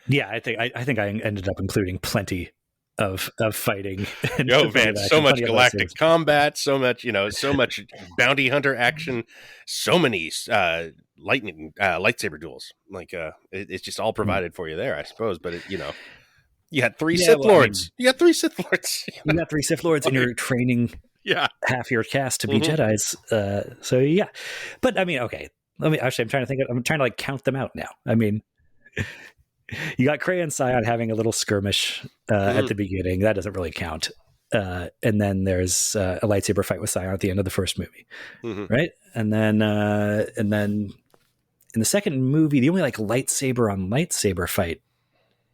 Yeah, I think I ended up including plenty of fighting. And Yo, man, so much galactic lightsabers. combat, so much, so much bounty hunter action, so many lightsaber duels. Like, it's just all provided for you there, I suppose. But you had three Yeah, Sith well, I mean, Lords. You had three Sith Lords. you got 3 Sith Lords, and you're training Yeah. half your cast to be Jedis. So yeah, but I mean, okay. I'm trying to think. I'm trying to like count them out now. I mean, you got Kraya and Scion having a little skirmish at the beginning. That doesn't really count. And then there's a lightsaber fight with Scion at the end of the first movie, right? And then in the second movie, the only like lightsaber on lightsaber fight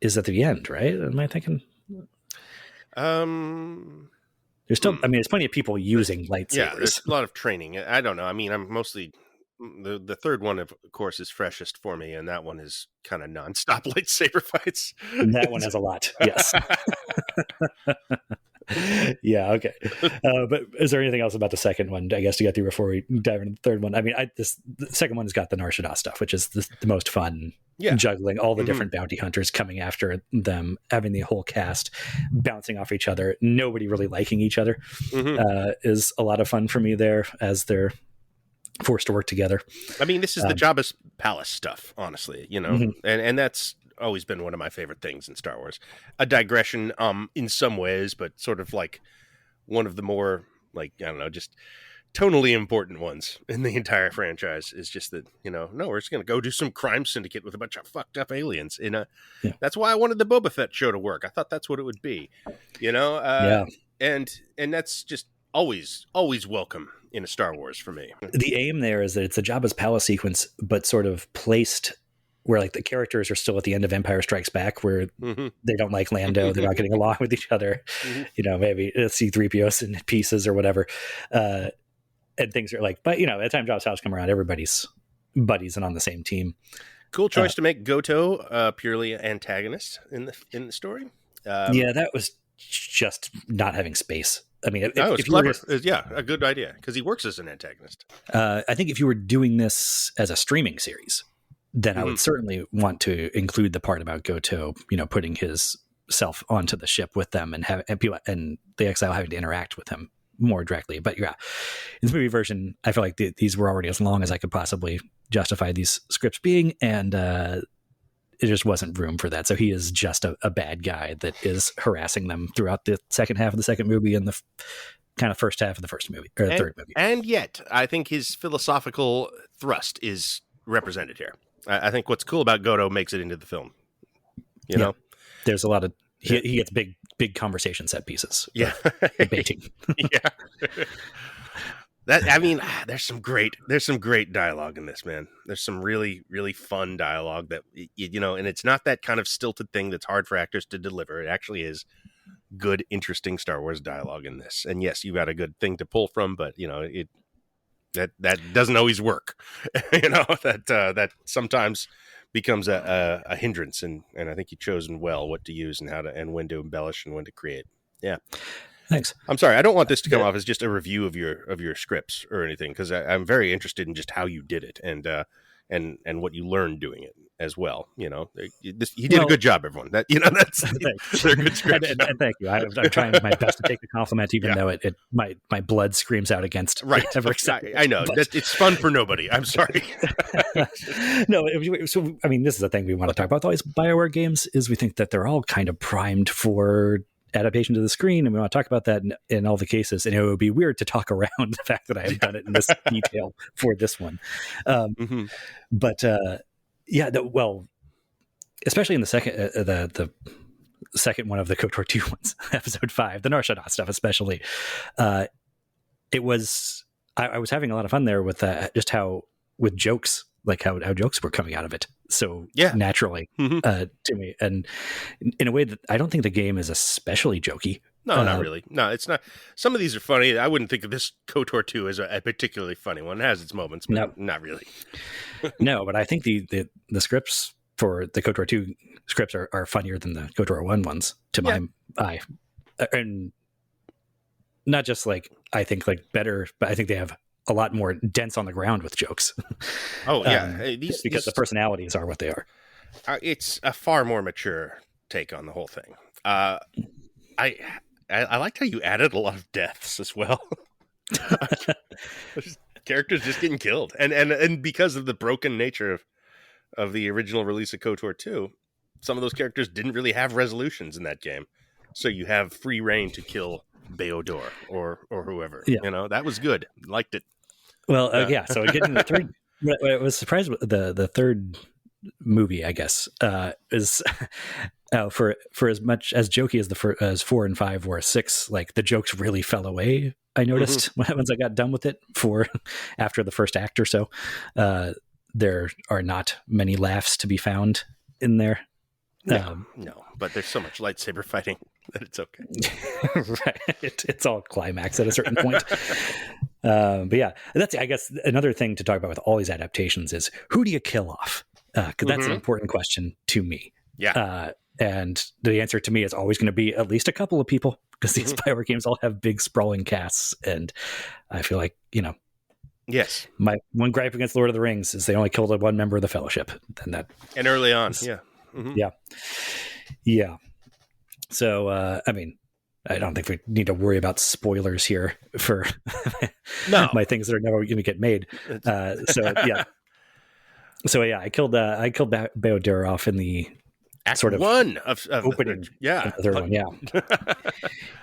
is at the end, right? Am I thinking? There's still, I mean, there's plenty of people using lightsabers. Yeah, there's a lot of training. I don't know. I mean, I'm mostly the third one, of course, is freshest for me, and that one is kind of nonstop lightsaber fights. And that one has a lot. Yes. Yeah. Okay. But is there anything else about the second one, I guess, to get through before we dive into the third one? I mean, the second one has got the Nar Shaddaa stuff, which is the most fun. Yeah. Juggling all the different bounty hunters coming after them, having the whole cast bouncing off each other, nobody really liking each other, is a lot of fun for me there as they're forced to work together. I mean, this is the Jabba's palace stuff, honestly, and that's always been one of my favorite things in Star Wars. A digression in some ways, but sort of like one of the more, like, I don't know, just tonally important ones in the entire franchise is just that, no, we're just going to go do some crime syndicate with a bunch of fucked up aliens. That's why I wanted the Boba Fett show to work. I thought that's what it would be, and that's just always welcome in a Star Wars for me. The aim there is that it's a Jabba's palace sequence, but sort of placed where like the characters are still at the end of Empire Strikes Back, where they don't like Lando, they're not getting along with each other, maybe C-3PO's in pieces or whatever. And things are like, but at the time Jabba's house come around, everybody's buddies and on the same team. Cool choice to make Goto purely antagonist in the story. Yeah, that was just not having space. I mean, if you were, a good idea, because he works as an antagonist. I think if you were doing this as a streaming series, then I would certainly want to include the part about Goto, putting his self onto the ship with them and the exile having to interact with him more directly. But yeah, in the movie version, I feel like these were already as long as I could possibly justify these scripts being, and it just wasn't room for that. So he is just a bad guy that is harassing them throughout the second half of the second movie and the kind of first half of the first movie, or the third movie. And yet, I think his philosophical thrust is represented here. I think what's cool about Goto makes it into the film. You know, there's a lot of he gets big conversation set pieces. Yeah, debating. Yeah. There's some great dialogue in this, man. There's some really, really fun dialogue that, and it's not that kind of stilted thing that's hard for actors to deliver. It actually is good, interesting Star Wars dialogue in this. And yes, you've got a good thing to pull from, but that doesn't always work. That sometimes becomes a hindrance. And I think you've chosen well what to use and and when to embellish and when to create. Yeah. Thanks. I'm sorry. I don't want this to come off as just a review of your scripts or anything, because I'm very interested in just how you did it and what you learned doing it as well. You did a good job, everyone. They're good scripts. And thank you. I'm trying my best to take the compliment, even though my blood screams out against. Right. I know. It's fun for nobody. I'm sorry. No. So I mean, this is the thing we want to talk about with all these Bioware games is we think that they're all kind of primed for adaptation to the screen, and we want to talk about that in all the cases, and it would be weird to talk around the fact that I have done it in this detail for this one. But especially in the second the second one of the KOTOR 2 ones, episode 5, the Nar Shaddaa stuff especially, it was I was having a lot of fun there with just how with jokes, like how jokes were coming out of it so naturally to me, and in a way that I don't think the game is especially jokey. No, not really. No, it's not. Some of these are funny. I wouldn't think of this KOTOR 2 as a particularly funny one. It has its moments, but not really. No, but I think the scripts for the KOTOR 2 scripts are funnier than the KOTOR 1 ones to my eye. And not just like, I think like better, but I think they have a lot more dense on the ground with jokes. Oh yeah. Because the personalities are what they are. It's a far more mature take on the whole thing. I I liked how you added a lot of deaths as well. Characters just getting killed, and because of the broken nature of the original release of KOTOR 2, some of those characters didn't really have resolutions in that game, so you have free reign to kill Bioware or whoever. Yeah. That was good. Liked it. Well, yeah. So getting the third, I was surprised with the third movie, I guess, is for as much as jokey as 4 and 5 were, 6, like the jokes really fell away. I noticed once I got done with it after the first act or so. There are not many laughs to be found in there. No, but there's so much lightsaber fighting that it's okay. Right. It's all climax at a certain point. But yeah, that's, I guess, another thing to talk about with all these adaptations is who do you kill off? Because that's an important question to me. Yeah. And the answer to me is always going to be at least a couple of people, because these Bioware games all have big sprawling casts. And I feel like, yes, my one gripe against Lord of the Rings is they only killed one member of the Fellowship. And early on, yeah. So, I mean, I don't think we need to worry about spoilers here for my things that are never going to get made. So yeah, I killed Bioware off in the Act sort of one of opening. The third one. Yeah,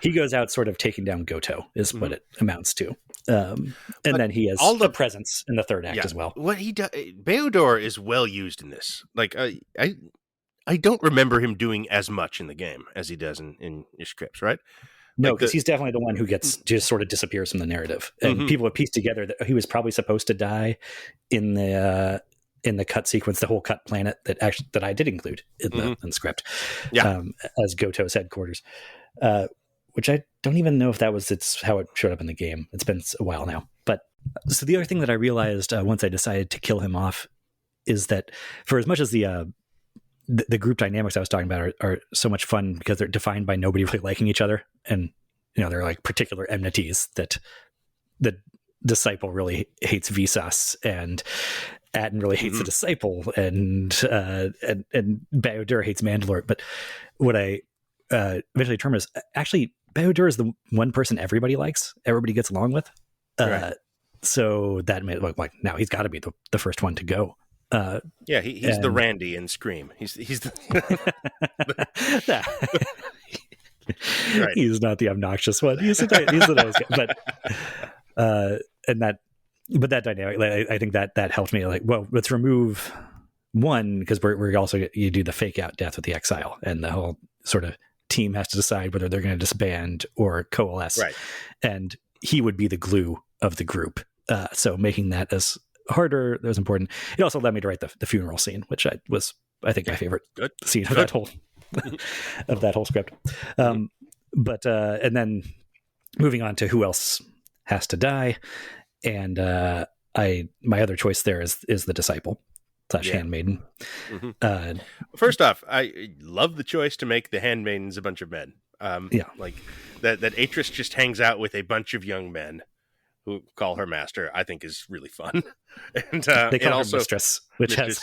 he goes out sort of taking down Goto is what it amounts to. And then he has all the presence in the third act as well. What he does, Bioware is well used in this. Like I don't remember him doing as much in the game as he does in your scripts, right? No, because he's definitely the one who gets just sort of disappears from the narrative, and people have pieced together that he was probably supposed to die in the cut sequence, the whole cut planet that I did include in the script, as Goto's headquarters, which I don't even know if it's how it showed up in the game. It's been a while now. But so the other thing that I realized once I decided to kill him off is that for as much as the group dynamics I was talking about are so much fun because they're defined by nobody really liking each other, and they're like particular enmities that the disciple really hates Visas, and Atten really hates the disciple, and Bioware hates Mandalore. But what I eventually determined is actually Bioware is the one person everybody likes, everybody gets along with. Right. So that made it look like now he's got to be the first one to go. He's the Randy in Scream. He's the right. He's not the obnoxious one. He's the nice guy. But that dynamic, I think that helped me. Like, well, let's remove one because we're also you do the fake out death with the exile, and the whole sort of team has to decide whether they're going to disband or coalesce. Right. And he would be the glue of the group. So making that as harder, that was important. It also led me to write the funeral scene, which I think my favorite scene of that whole script. But and then moving on to who else has to die, and my other choice there is the disciple / handmaiden. First off, I love the choice to make the handmaidens a bunch of men. Like that Atris just hangs out with a bunch of young men who call her master, I think is really fun. And they call her mistress, which has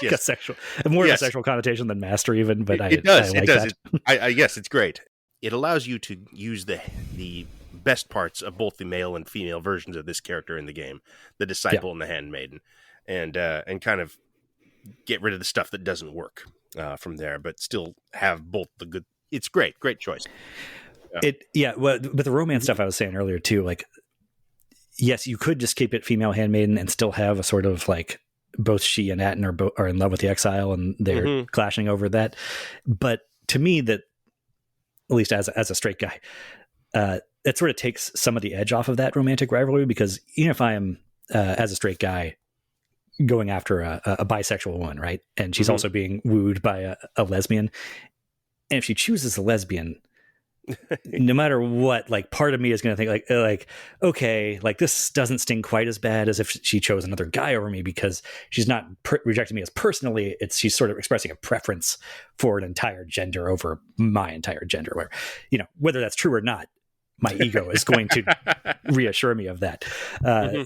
more of a sexual connotation than master even, but it does. Yes, it's great. It allows you to use the best parts of both the male and female versions of this character in the game, the disciple and the handmaiden, and kind of get rid of the stuff that doesn't work from there, but still have both the good. It's great choice. Well, with the romance stuff I was saying earlier too, like, yes, you could just keep it female handmaiden and still have a sort of like both she and Atten are in love with the exile and they're clashing over that. But to me, that at least as a straight guy, it sort of takes some of the edge off of that romantic rivalry, because even if I am as a straight guy going after a bisexual woman, right, and she's also being wooed by a lesbian, and if she chooses a lesbian, no matter what, like part of me is going to think like, okay, like this doesn't sting quite as bad as if she chose another guy over me, because she's not rejecting me as personally. She's sort of expressing a preference for an entire gender over my entire gender, where, whether that's true or not, my ego is going to reassure me of that.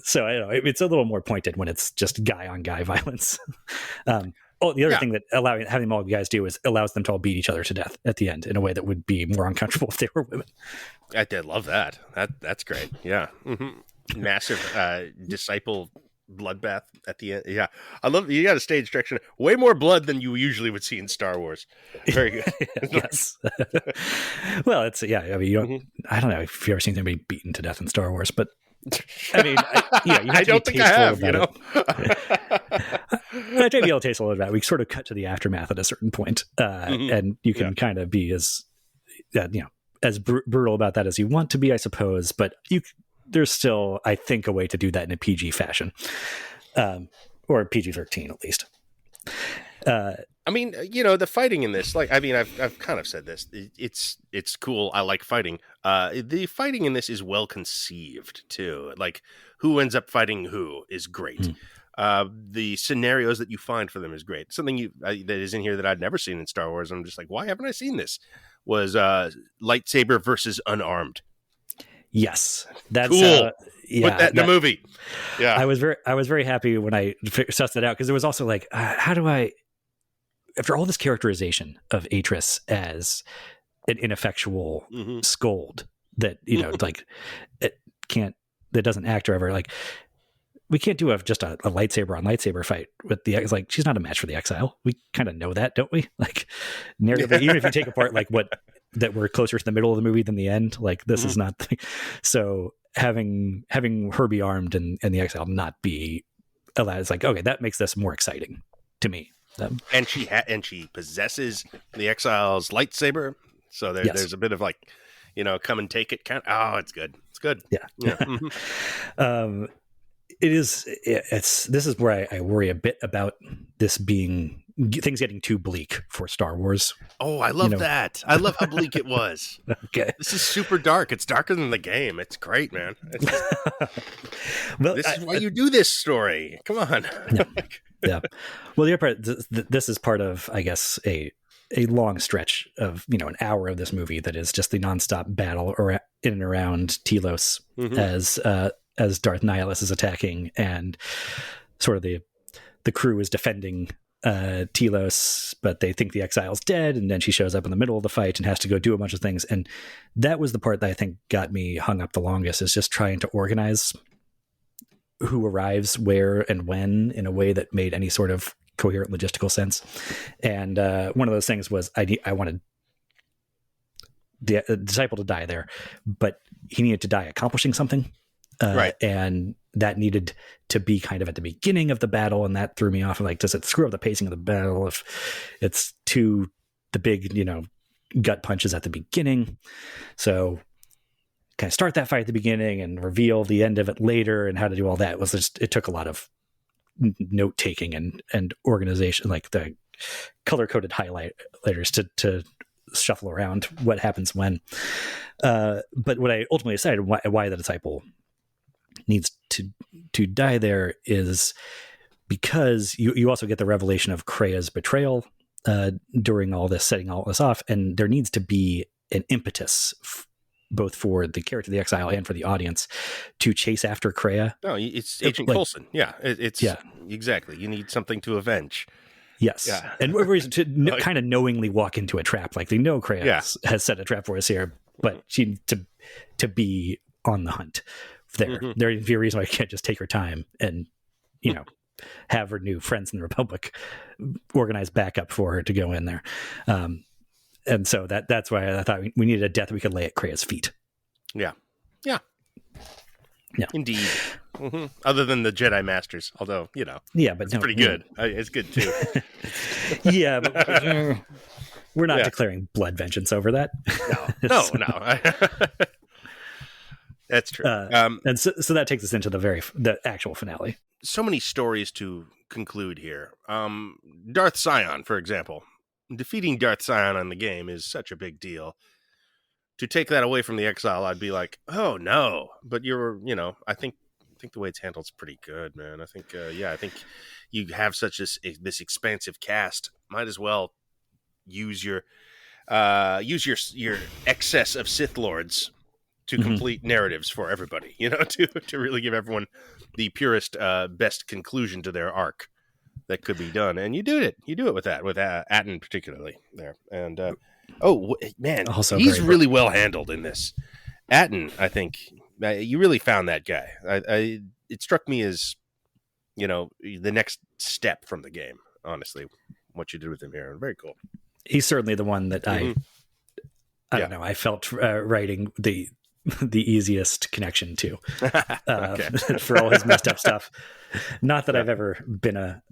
So I don't know, it's a little more pointed when it's just guy on guy violence. Oh, the other thing that having all guys do is allows them to all beat each other to death at the end in a way that would be more uncomfortable if they were women. I did love that. That's great. Yeah. Mm-hmm. Massive disciple bloodbath at the end. Yeah. I love you got a stage direction. Way more blood than you usually would see in Star Wars. Very good. Yes. Well, it's I mean, you don't. I don't know if you've ever seen anybody beaten to death in Star Wars, but I mean, you have to I don't think I have. You know, I try to be able to taste a little bit. We sort of cut to the aftermath at a certain point, and you can kind of be as as brutal about that as you want to be, I suppose. But there's still, I think, a way to do that in a PG fashion, or PG-13 at least. I mean, the fighting in this, like, I mean, I've kind of said this. It's cool. I like fighting. The fighting in this is well conceived too. Like, who ends up fighting who is great. The scenarios that you find for them is great. Something that is in here that I'd never seen in Star Wars. I'm just like, why haven't I seen this? Was lightsaber versus unarmed. Yes, that's cool. Put that in the movie. Yeah, I was very happy when I sussed it out, because there was also like, how do I, after all this characterization of Atris as an ineffectual scold that like that doesn't act or ever, like, we can't do just a lightsaber on lightsaber fight with it's like, she's not a match for the Exile. We kind of know that, don't we? Like, narratively, even if you take apart like that we're closer to the middle of the movie than the end, like, this is not so having her be armed and the Exile not be allowed, it's like, okay, that makes this more exciting to me. And she possesses the Exile's lightsaber, so there's a bit of like, come and take it kind of, it's good. Yeah. This is where I worry a bit about this being things getting too bleak for Star Wars. Oh, I love that. I love how bleak it was. Okay. This is super dark. It's darker than the game. It's great, man. This is why you do this story. Come on. Yeah. Well, the other part, this is part of, I guess, a long stretch of, an hour of this movie that is just the nonstop battle in and around Telos as Darth Nihilus is attacking, and sort of the crew is defending Telos, but they think the Exile's dead, and then she shows up in the middle of the fight and has to go do a bunch of things. And that was the part that I think got me hung up the longest, is just trying to organize who arrives where and when in a way that made any sort of coherent logistical sense. And one of those things was I wanted the disciple to die there, but he needed to die accomplishing something. Right. And that needed to be kind of at the beginning of the battle, and that threw me off. Like, does it screw up the pacing of the battle if it's the big, gut punches at the beginning? So kind of start that fight at the beginning and reveal the end of it later, and how to do all that it took a lot of note taking and organization, like the color coded highlighters to shuffle around what happens when. But what I ultimately decided why the disciple needs to die there is because you also get the revelation of Krea's betrayal during all this, setting all this off, and there needs to be an impetus both for the character of the Exile and for the audience to chase after Krea. No, it's Agent Coulson. Yeah, exactly. You need something to avenge. Yes. Yeah. And what reason to kind of knowingly walk into a trap. Like, they know Krea has set a trap for us here, but she needs to be on the hunt there. There would be a reason why I can't just take her time and, have her new friends in the Republic organize backup for her to go in there. And so that's why I thought we needed a death we could lay at Krea's feet. Yeah. Indeed. Other than the Jedi Masters, although, but it's pretty good. It's good too. Yeah, but we're not declaring blood vengeance over that. No. That's true. And so that takes us into the actual finale. So many stories to conclude here. Darth Sion, for example. Defeating Darth Sion on the game is such a big deal. To take that away from the Exile, I'd be like, oh no. But I think the way it's handled is pretty good, man. I think you have such this expansive cast. Might as well use your excess of Sith Lords to complete narratives for everybody. To really give everyone the purest, best conclusion to their arc. that could be done, and you do it with that, with Atten particularly there, and man, Also he's really well handled in this. Atten, I think you really found that guy. It struck me as, the next step from the game. Honestly, what you did with him here, very cool. He's certainly the one that I don't know. I felt writing the easiest connection to for all his messed up stuff. Not that I've ever been an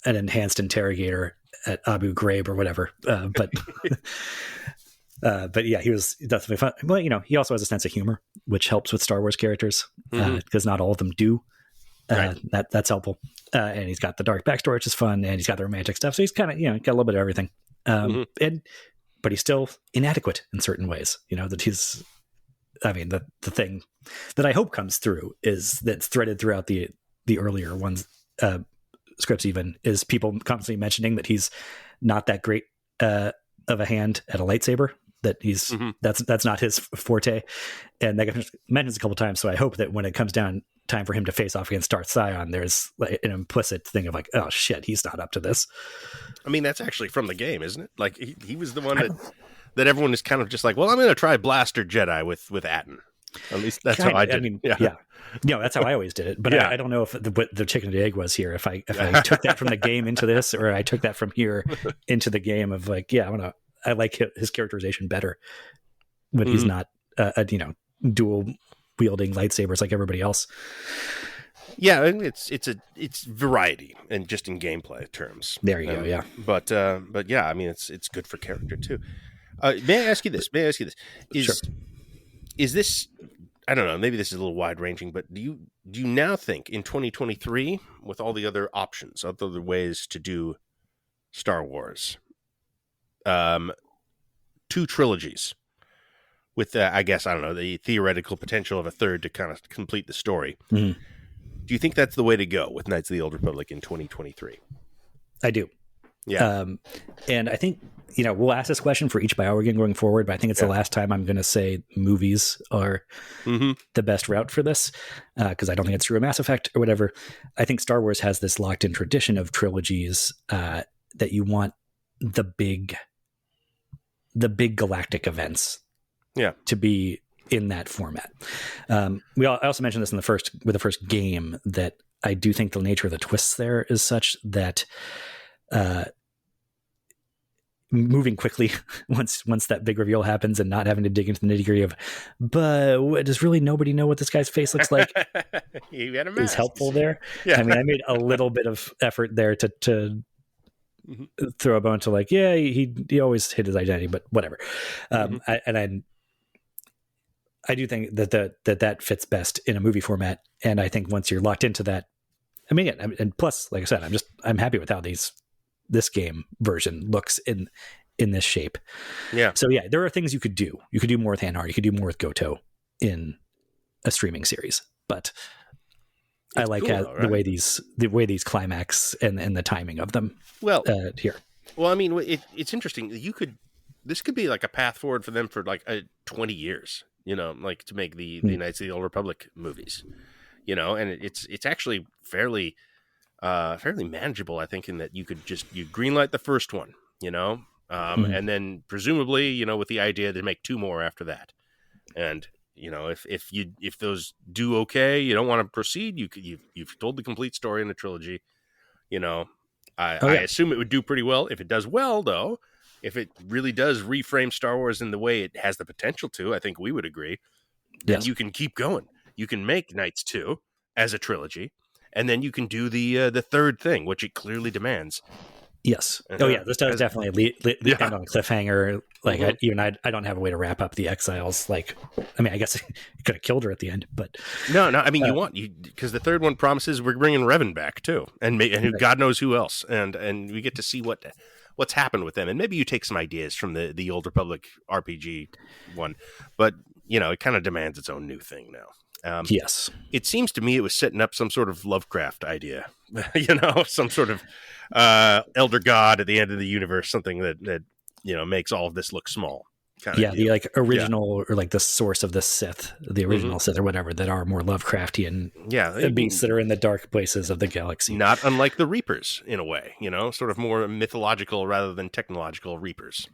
enhanced interrogator at Abu Ghraib or whatever, but yeah, he was definitely fun. Well, he also has a sense of humor, which helps with Star Wars characters because not all of them do. That's helpful. And he's got the dark backstory, which is fun, and he's got the romantic stuff. So he's kind of got a little bit of everything. But he's still inadequate in certain ways. That he's. I mean, the thing that I hope comes through is that's threaded throughout the earlier ones scripts. Even is people constantly mentioning that he's not that great of a hand at a lightsaber. That he's that's not his forte, and that gets mentions a couple times. So I hope that when it comes down time for him to face off against Darth Sion, there's like an implicit thing of like, oh shit, he's not up to this. I mean, that's actually from the game, isn't it? Like he was the one that everyone is kind of just like, well, I'm going to try Blaster Jedi with Atten. At least that's how I did. I mean, that's how I always did it. But I don't know if what the chicken and egg was here. If I took that from the game into this, or I took that from here into the game of like, I like his characterization better, but he's not dual wielding lightsabers like everybody else. Yeah, and it's variety and just in gameplay terms. There you go. Yeah, but yeah, I mean it's good for character too. May I ask you this? Is this? I don't know. Maybe this is a little wide ranging, but do you now think in 2023, with all the other options, other ways to do Star Wars, 2 trilogies with I guess, I don't know, the theoretical potential of a third to kind of complete the story. Do you think that's the way to go with Knights of the Old Republic in 2023? I do. Yeah. And I think, we'll ask this question for each Bioware game going forward, but I think it's the last time I'm going to say movies are the best route for this, because I don't think it's true of Mass Effect or whatever. I think Star Wars has this locked in tradition of trilogies that you want the big galactic events to be in that format. I also mentioned this with the first game, that I do think the nature of the twists there is such that moving quickly once that big reveal happens and not having to dig into the nitty-gritty of, but does really nobody know what this guy's face looks like is helpful there. I mean, I made a little bit of effort there to throw a bone to like, he always hid his identity, but whatever. I do think that fits best in a movie format. And I think once you're locked into that, I mean, and plus, like I said, I'm happy with how this game version looks in this shape. Yeah. So yeah, there are things you could do. You could do more with Hanar. You could do more with Goto in a streaming series, but it's I like cool, though, right? the way these climax and the timing of them. Well, here. Well, I mean, it's interesting. This could be like a path forward for them for like 20 years. Like to make the Knights of the Old Republic movies. And it's actually fairly manageable, I think, in that you greenlight the first one, and then presumably, with the idea to make 2 more after that. And, if those do okay, you don't want to proceed, you've told the complete story in the trilogy, I assume it would do pretty well. If it does well, though, if it really does reframe Star Wars in the way it has the potential to, I think we would agree, then you can keep going. You can make Knights 2 as a trilogy, and then you can do the third thing, which it clearly demands. Yes. This does definitely end on a cliffhanger. Like I don't have a way to wrap up the Exiles. Like, I mean, I guess you could have killed her at the end, but no. I mean, because the third one promises we're bringing Revan back too, and God knows who else, and we get to see what's happened with them, and maybe you take some ideas from the Old Republic RPG one, but it kind of demands its own new thing now. Yes. It seems to me it was setting up some sort of Lovecraft idea, some sort of elder god at the end of the universe, something that makes all of this look small. kind of Yeah, deal. the like original or like the source of the Sith, the original Sith or whatever, that are more Lovecraftian beasts that are in the dark places of the galaxy. Not unlike the Reapers in a way, sort of more mythological rather than technological Reapers.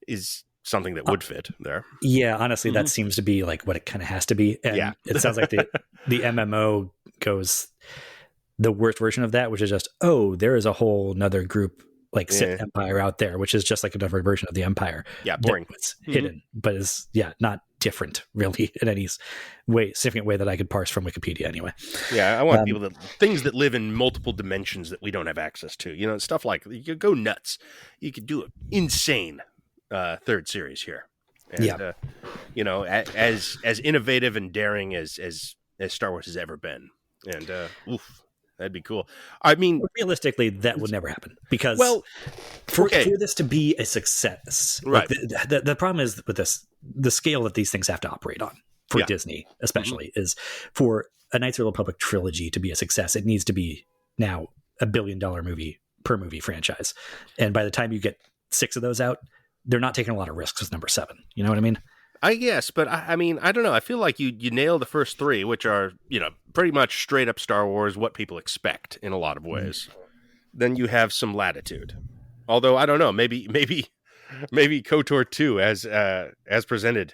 Is something that would fit there. Yeah, honestly, that seems to be like what it kind of has to be. And it sounds like the MMO goes the worst version of that, which is just, there is a whole another group like Sith Empire out there, which is just like another version of the Empire. Yeah, boring. It's hidden, but is not different really in any significant way that I could parse from Wikipedia anyway. Yeah, I want things that live in multiple dimensions that we don't have access to. Stuff like you could go nuts. You could do an insane third series here. And, as innovative and daring as Star Wars has ever been. And that'd be cool. I mean, realistically, that would never happen because for this to be a success, right? Like the problem is with this, the scale that these things have to operate on for Disney, especially, is for a Knights of the Old Republic trilogy to be a success. It needs to be now $1 billion movie per movie franchise, and by the time you get 6 of those out, they're not taking a lot of risks with number 7. You know what I mean? I guess, but I mean, I don't know. I feel like you nail the first 3, which are, pretty much straight up Star Wars, what people expect in a lot of ways. Then you have some latitude. Although, I don't know, maybe KOTOR 2 as presented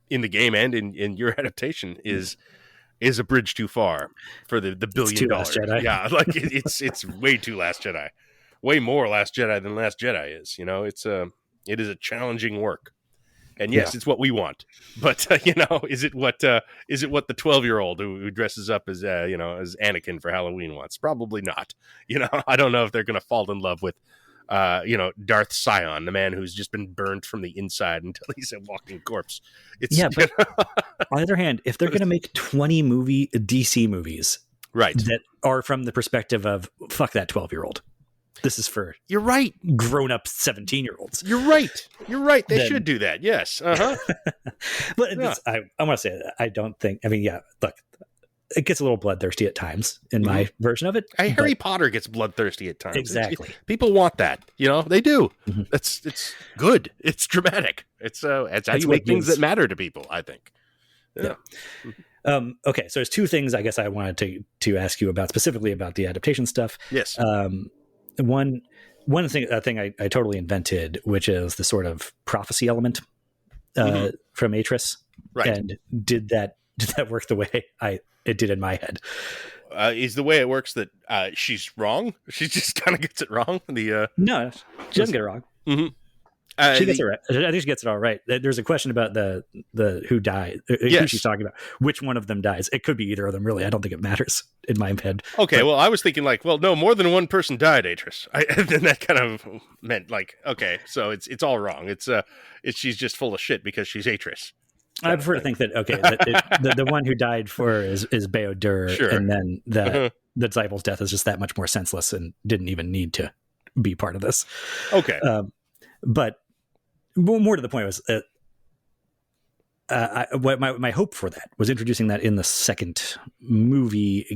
in the game and in your adaptation is a bridge too far for the $1 billion. Last Jedi. Yeah, like it's way too Last Jedi. Way more Last Jedi than Last Jedi is. It is a challenging work. And yes, it's what we want. But is it what the 12-year-old who dresses up as as Anakin for Halloween wants? Probably not. I don't know if they're going to fall in love with Darth Sion, the man who's just been burnt from the inside until he's a walking corpse. But on the other hand, if they're going to make 20 DC movies, right, that are from the perspective of fuck that 12-year-old. This is for you're right, grown-up 17-year-olds. You're right. They should do that. Yes. But I want to say that I don't think. I mean, look, it gets a little bloodthirsty at times in my version of it. Harry Potter gets bloodthirsty at times. Exactly. People want that. They do. It's good. It's dramatic. It's how you make things that matter to people, I think. Yeah. Okay, so there's 2 things I guess I wanted to ask you about, specifically about the adaptation stuff. Yes. One thing I totally invented, which is the sort of prophecy element from Atris. Right. And did that work the way it did in my head? Is the way it works that she's wrong? She just kind of gets it wrong. No, she doesn't get it wrong. Mm-hmm. She gets it right. I think she gets it all right. There's a question about the who died, who she's talking about, which one of them dies. It could be either of them, really. I don't think it matters in my head. Okay, well, I was thinking no, more than one person died, Atris. Then that kind of meant okay, so it's all wrong. It's she's just full of shit because she's Atris. I prefer to think that the one who died is Bioware, sure. And then the disciple's death is just that much more senseless and didn't even need to be part of this. Okay, but more to the point was what my hope for that was introducing that in the second movie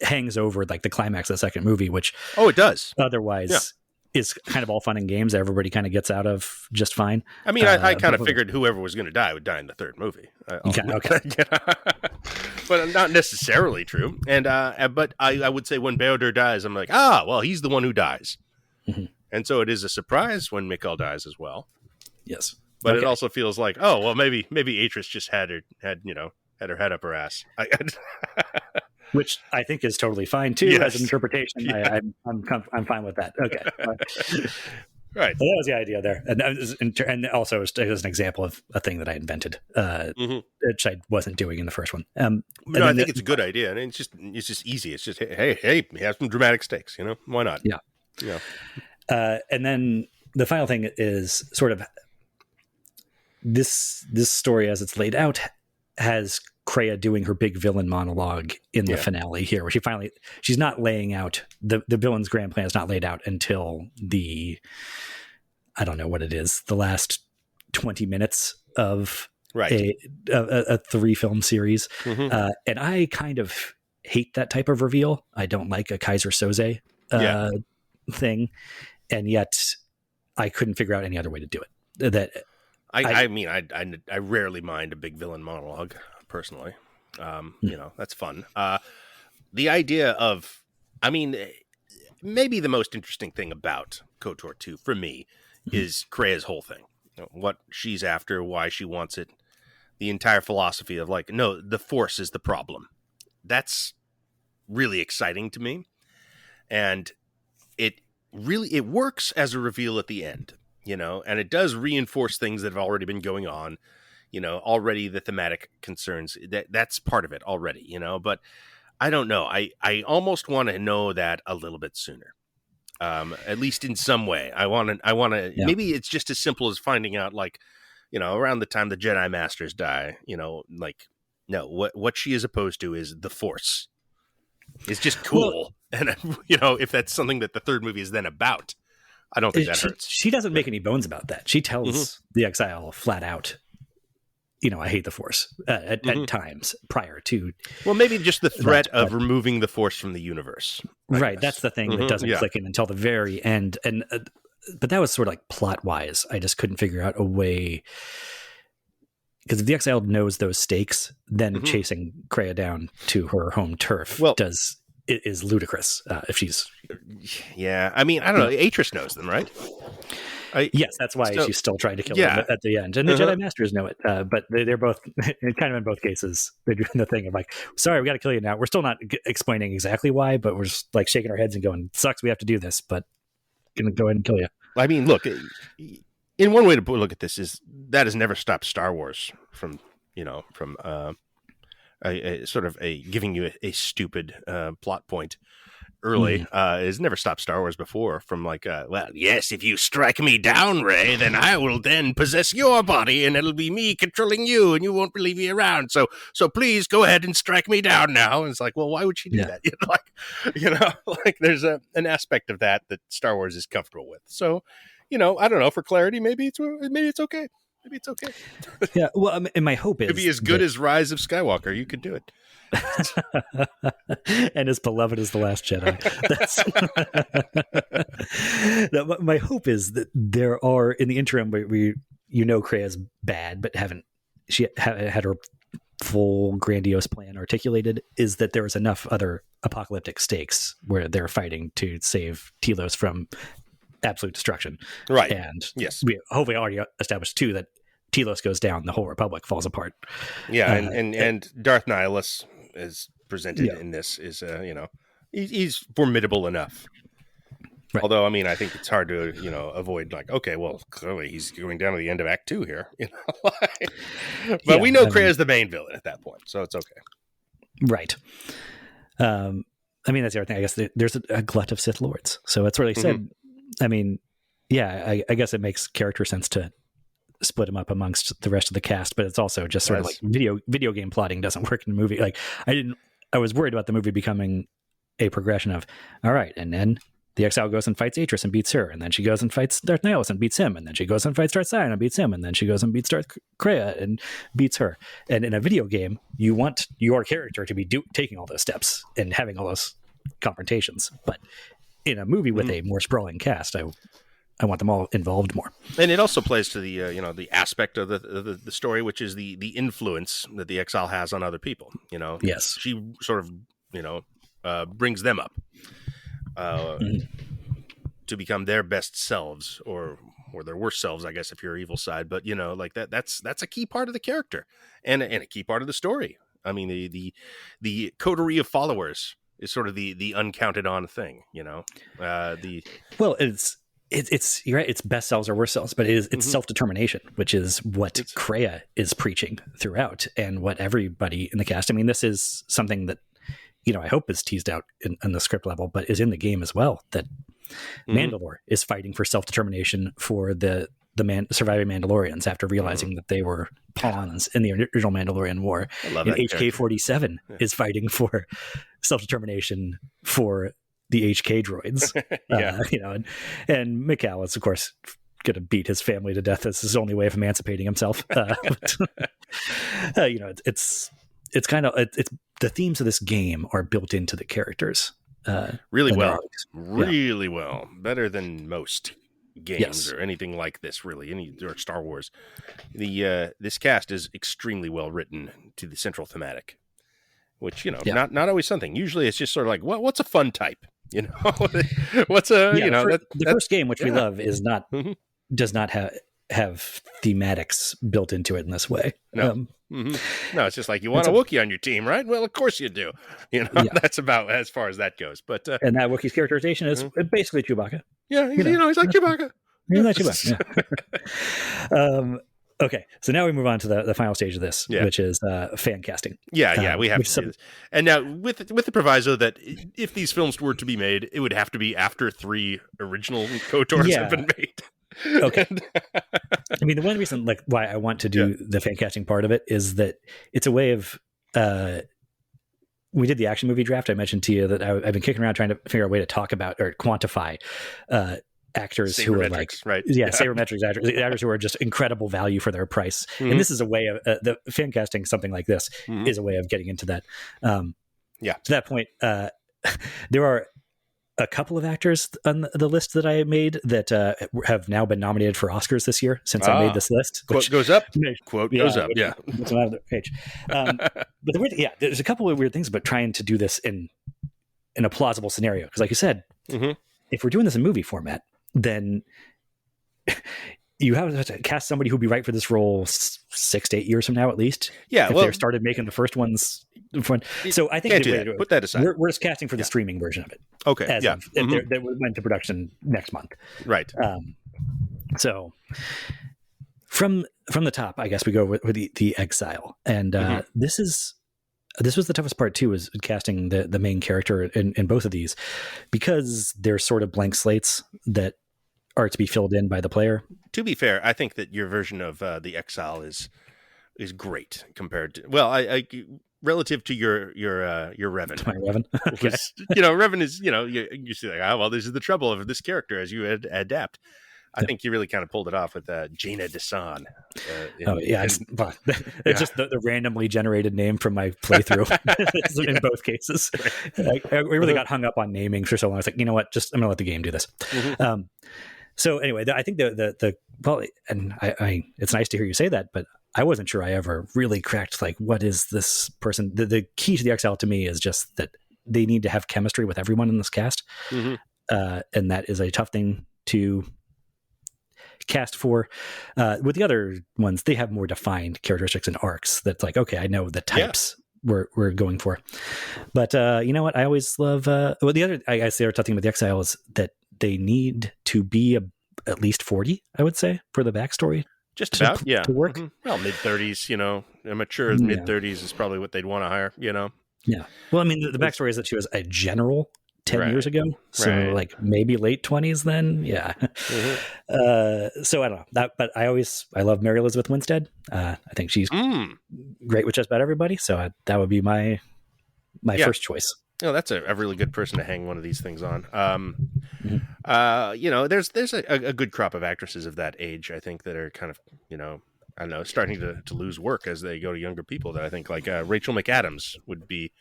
hangs over like the climax of the second movie, which it does otherwise is kind of all fun and games. Everybody kind of gets out of just fine. I mean, I kind of figured whoever was going to die would die in the third movie. Okay. But not necessarily true. And but I would say when Bioware dies, I'm like, well, he's the one who dies. Mm-hmm. And so it is a surprise when Mikkel dies as well. Yes. But it also feels like, maybe Atris just had her head up her ass. Which I think is totally fine too, as an interpretation. Yeah. I'm fine with that. Okay. Right. So that was the idea there. And also as an example of a thing that I invented, which I wasn't doing in the first one. I think it's a good idea. And it's just easy. It's just, hey, have some dramatic stakes, why not? Yeah. Yeah. And then the final thing is sort of this story as it's laid out has Kreia doing her big villain monologue in the finale here, where she's not laying out the villain's grand plan is not laid out until I don't know what it is, the last 20 minutes of a 3-film series. Mm-hmm. And I kind of hate that type of reveal. I don't like a Kaiser Soze thing. And yet I couldn't figure out any other way to do it. that I mean, I rarely mind a big villain monologue personally. That's fun. The idea of, I mean, maybe the most interesting thing about KOTOR 2 for me is Krea's whole thing. What she's after, why she wants it, the entire philosophy of like, no, the Force is the problem. That's really exciting to me. And it works as a reveal at the end, and it does reinforce things that have already been going on, already the thematic concerns, that's part of it already, but I don't know. I almost want to know that a little bit sooner. At least in some way. I want to, maybe it's just as simple as finding out, like, around the time the Jedi Masters die, like, no, what she is opposed to is the Force. It's just cool. Well, and, if that's something that the third movie is then about, I don't think that hurts. She doesn't make any bones about that. She tells the Exile flat out, I hate the Force at times prior to. Well, maybe just the threat of removing the Force from the universe. Right. That's the thing that doesn't click in until the very end. And but that was sort of like plot wise. I just couldn't figure out a way. Because if the Exile knows those stakes, then chasing Krea down to her home turf is ludicrous. If she's, yeah, I mean, I don't know. Atris knows them, right? Yes, that's why she's still trying to kill him at the end, and the Jedi Masters know it. But they're both kind of in both cases. They're doing the thing of like, sorry, we got to kill you now. We're still not explaining exactly why, but we're just like shaking our heads and going, sucks, we have to do this, but gonna go ahead and kill you. I mean, look. In one way to look at this is that has never stopped Star Wars from a sort of giving you a stupid plot point early. Has never stopped Star Wars before from like, well, yes, if you strike me down, Rey, then I will then possess your body and it'll be me controlling you and you won't leave me around. So please go ahead and strike me down now. And it's like, well, why would she do that? Like there's an aspect of that Star Wars is comfortable with. So, I don't know, for clarity, maybe it's okay. Maybe it's okay. Yeah. Well, and my hope is to be as good as Rise of Skywalker. You could do it. And as beloved as The Last Jedi. My hope is that there are, in the interim, where Krea's bad, but she had her full grandiose plan articulated, is that there is enough other apocalyptic stakes where they're fighting to save Telos from absolute destruction. Right. And yes, we hopefully already established too that Telos goes down, the whole Republic falls apart. Yeah, and Darth Nihilus is presented in this is he's formidable enough. Right. Although, I mean, I think it's hard to avoid like, okay, well, clearly he's going down to the end of Act 2 here, but we know Krea is the main villain at that point, so it's okay. Right. I mean, that's the other thing. I guess there's a glut of Sith Lords, so that's what I said. I mean, yeah, I guess it makes character sense to split them up amongst the rest of the cast, but it's also just sort of like video game plotting doesn't work in a movie. Like I was worried about the movie becoming a progression of, all right, and then the Exile goes and fights Atris and beats her, and then she goes and fights Darth Nihilus and beats him, and then she goes and fights Darth Sion and beats him, and then she goes and beats Darth Krea and beats her. And in a video game, you want your character to be taking all those steps and having all those confrontations, but in a movie with a more sprawling cast, I want them all involved more. And it also plays to the the aspect of the story, which is the influence that the Exile has on other people. Yes, she sort of brings them up to become their best selves or their worst selves, I guess, if you're evil side. But like that's a key part of the character and a key part of the story. I mean, the coterie of followers is sort of the uncounted on thing, well, it's you're right. It's best selves or worst selves, but it's self-determination, which is what Krea is preaching throughout, and what everybody in the cast. I mean, this is something that I hope is teased out in the script level, but is in the game as well. That Mandalore is fighting for self-determination for the surviving Mandalorians after realizing that they were pawns in the original Mandalorian War. I love and that HK-47 is fighting for self-determination for the HK droids. And Mikal is, of course, going to beat his family to death as his only way of emancipating himself. It's kind of the themes of this game are built into the characters really well, better than most. games or anything like this, really, or Star Wars. This cast is extremely well written to the central thematic, which not always something. Usually, it's just sort of like, what's a fun type? What's a the first game, which we love, is not does not have thematics built into it in this way. No. No, it's just like, you want a Wookiee on your team, right? Well, of course you do. That's about as far as that goes. But and that Wookiee's characterization is basically Chewbacca. Yeah, he's like Chewbacca. He's like Chewbacca. Yeah. Okay, so now we move on to the final stage of this, which is fan casting. We have to do this. And now with the proviso that if these films were to be made, it would have to be after 3 original KOTORs have been made. Okay. I mean, the one reason why I want to do the fan casting part of it is that it's a way of we did the action movie draft. I mentioned to you that I've been kicking around trying to figure out a way to talk about or quantify actors who are sabermetrics actors who are just incredible value for their price. And this is a way of the fan casting something like this is a way of getting into that. To that point, there are a couple of actors on the list that I made that have now been nominated for Oscars this year since I made this list. Quote goes up. Quote goes up. Yeah. It's on the page. But there's a couple of weird things about trying to do this in a plausible scenario. Because like you said, if we're doing this in movie format, then you have to cast somebody who'd be right for this role 6 to 8 years from now, at least. Yeah. If they started making the first ones. So I think put that aside. We're just casting for the streaming version of it. Okay. That went into production next month. Right. So from the top, I guess we go with the Exile. And this was the toughest part too, is casting the main character in both of these, because they're sort of blank slates that are to be filled in by the player. To be fair, I think that your version of the Exile is great compared to, well, I relative to your Revan. To my Revan. Okay. Revan is, you see like, well, this is the trouble of this character as you adapt. I think you really kind of pulled it off with Jaina Desan. It's just the randomly generated name from my playthrough in both cases. Right. I really got hung up on naming for so long. I was like, you know what? I'm going to let the game do this. So anyway, I think it's nice to hear you say that, but I wasn't sure I ever really cracked what is this person. The key to the Exile to me is just that they need to have chemistry with everyone in this cast, and that is a tough thing to cast for. With the other ones, they have more defined characteristics and arcs. That's like, okay, I know the types we're going for. But you know what? I always love. The other, I guess, the other tough thing with the Exile is that they need to be at least 40, I would say, for the backstory. Just about, to work. Well, mid-30s, a mature mid-30s is probably what they'd want to hire, Yeah. Well, I mean, the backstory is that she was a general 10 years ago. So maybe late 20s then. Yeah. So I don't know that, but I love Mary Elizabeth Winstead. I think she's great with just about everybody. So that would be my first choice. That's a really good person to hang one of these things on. There's a good crop of actresses of that age, I think, that are kind of, I don't know, starting to lose work as they go to younger people, that I think Rachel McAdams would be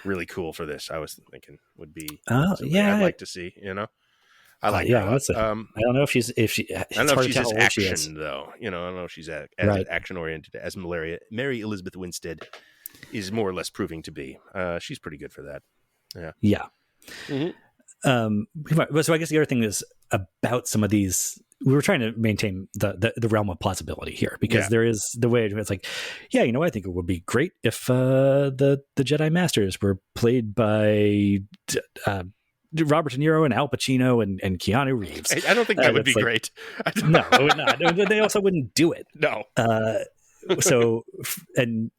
really cool for this. I was thinking would be I'd like to see, I like her. I don't know if she's I don't know if she's as action though. I don't know if she's as action oriented as Mary Elizabeth Winstead is more or less proving to be. She's pretty good for that. Yeah. So I guess the other thing is about some of these. We were trying to maintain the realm of plausibility here, because there is the way it's like, I think it would be great if the Jedi Masters were played by Robert De Niro and Al Pacino and Keanu Reeves. I don't think that would be great. No, it would not. They also wouldn't do it. No. So, and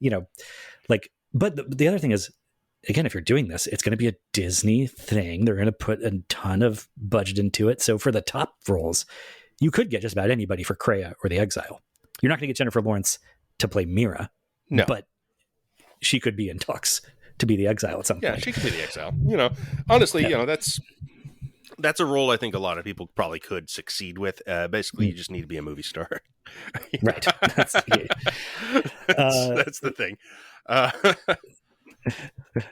but the other thing is, again, if you're doing this, it's going to be a Disney thing. They're going to put a ton of budget into it. So for the top roles, you could get just about anybody for Kreia or the Exile. You're not going to get Jennifer Lawrence to play Mira. No. But she could be in talks to be the Exile at some point. Yeah, she could be the Exile. Honestly, that's a role I think a lot of people probably could succeed with. Basically, you just need to be a movie star. Right. That's the thing.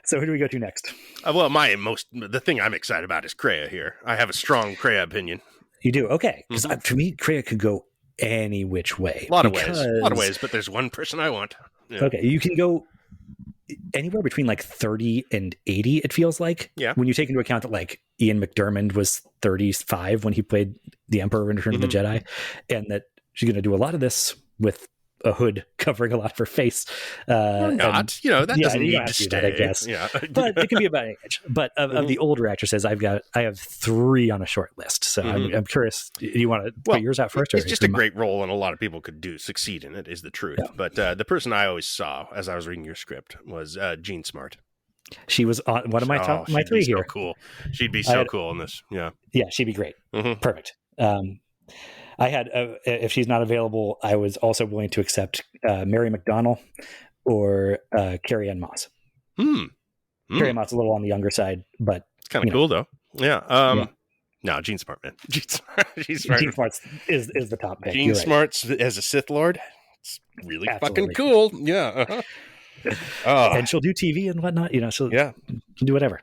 So who do we go to next? Well, the thing I'm excited about is Kreia here. I have a strong Kreia opinion. You do? Okay. Because for me, Kreia could go any which way. A lot of ways, but there's one person I want. Yeah. Okay, you can go anywhere between like 30 and 80, it feels like. Yeah. When you take into account that like Ian McDiarmid was 35 when he played the Emperor in Return of the Jedi, and that she's going to do a lot of this with a hood covering a lot of her face. Or not. And, that doesn't need to stay. That, I guess. Yeah. But it can be about age. But of the older actresses, I have 3 on a short list. So I'm curious. You want to put yours out first? It's just a great role, and a lot of people could succeed in it, is the truth. Yeah. But the person I always saw as I was reading your script was Jean Smart. She was on one of my top, my 3 here. So cool. She'd be so cool in this. Yeah. Yeah, she'd be great. Perfect. I had, if she's not available, I was also willing to accept Mary McDonnell or Carrie-Anne Moss. Carrie-Anne Moss is a little on the younger side, but it's kind of cool though. Yeah. No, Jean Smart, man. Jean Smart is the top pick. Jean Smart's as a Sith Lord. It's really fucking cool. Yeah. And she'll do TV and whatnot. She'll do whatever.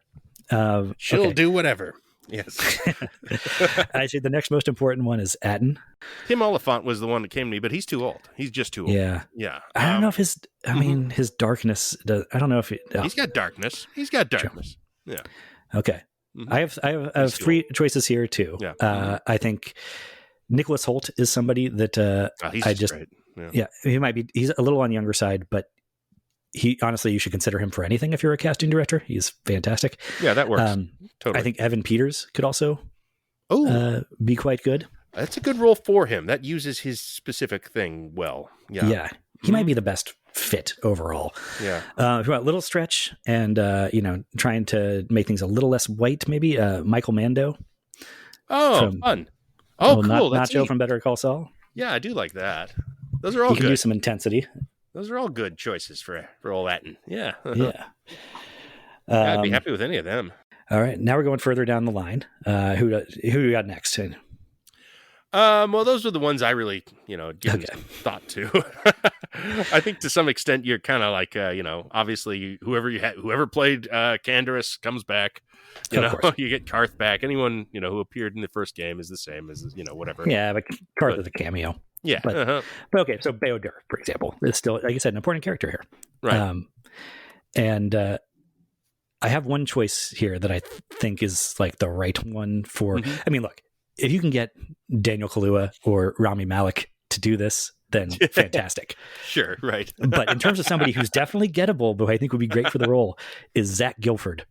She'll do whatever. Yes. I say the next most important one is Atten. Tim Oliphant was the one that came to me, but he's too old. He's just too old. Yeah. I don't know if his darkness does. I don't know if he's got darkness. He's got darkness. Sure. Yeah. Okay. I have 3 choices here too. Yeah. I think Nicholas Hoult is somebody that he's just great. Yeah. He might be. He's a little on the younger side, but he honestly, you should consider him for anything if you're a casting director. He's fantastic. Yeah, that works. Totally. I think Evan Peters could also be quite good. That's a good role for him. That uses his specific thing well. Yeah. Yeah. He might be the best fit overall. Yeah. If you want a little stretch and, trying to make things a little less white, maybe Michael Mando. Oh, fun. Oh, cool. That's Nacho from Better Call Saul. Yeah, I do like that. Those are all good. He can do some intensity. Those are all good choices for old Atten. Yeah. Yeah. I'd be happy with any of them. All right. Now we're going further down the line. Who do you got next? Well, those are the ones I really, give some thought to. I think to some extent you're kind of like, obviously whoever played Canderous comes back. You get Karth back. Anyone, who appeared in the first game is the same as, whatever. Yeah, but Karth is a cameo. Yeah. But okay, so Beodur, for example, is still, like I said, an important character here. Right. And I have one choice here that I think is like the right one for, I mean, look, if you can get Daniel Kaluuya or Rami Malek to do this, then fantastic. Sure, right. But in terms of somebody who's definitely gettable, but I think would be great for the role, is Zach Gilford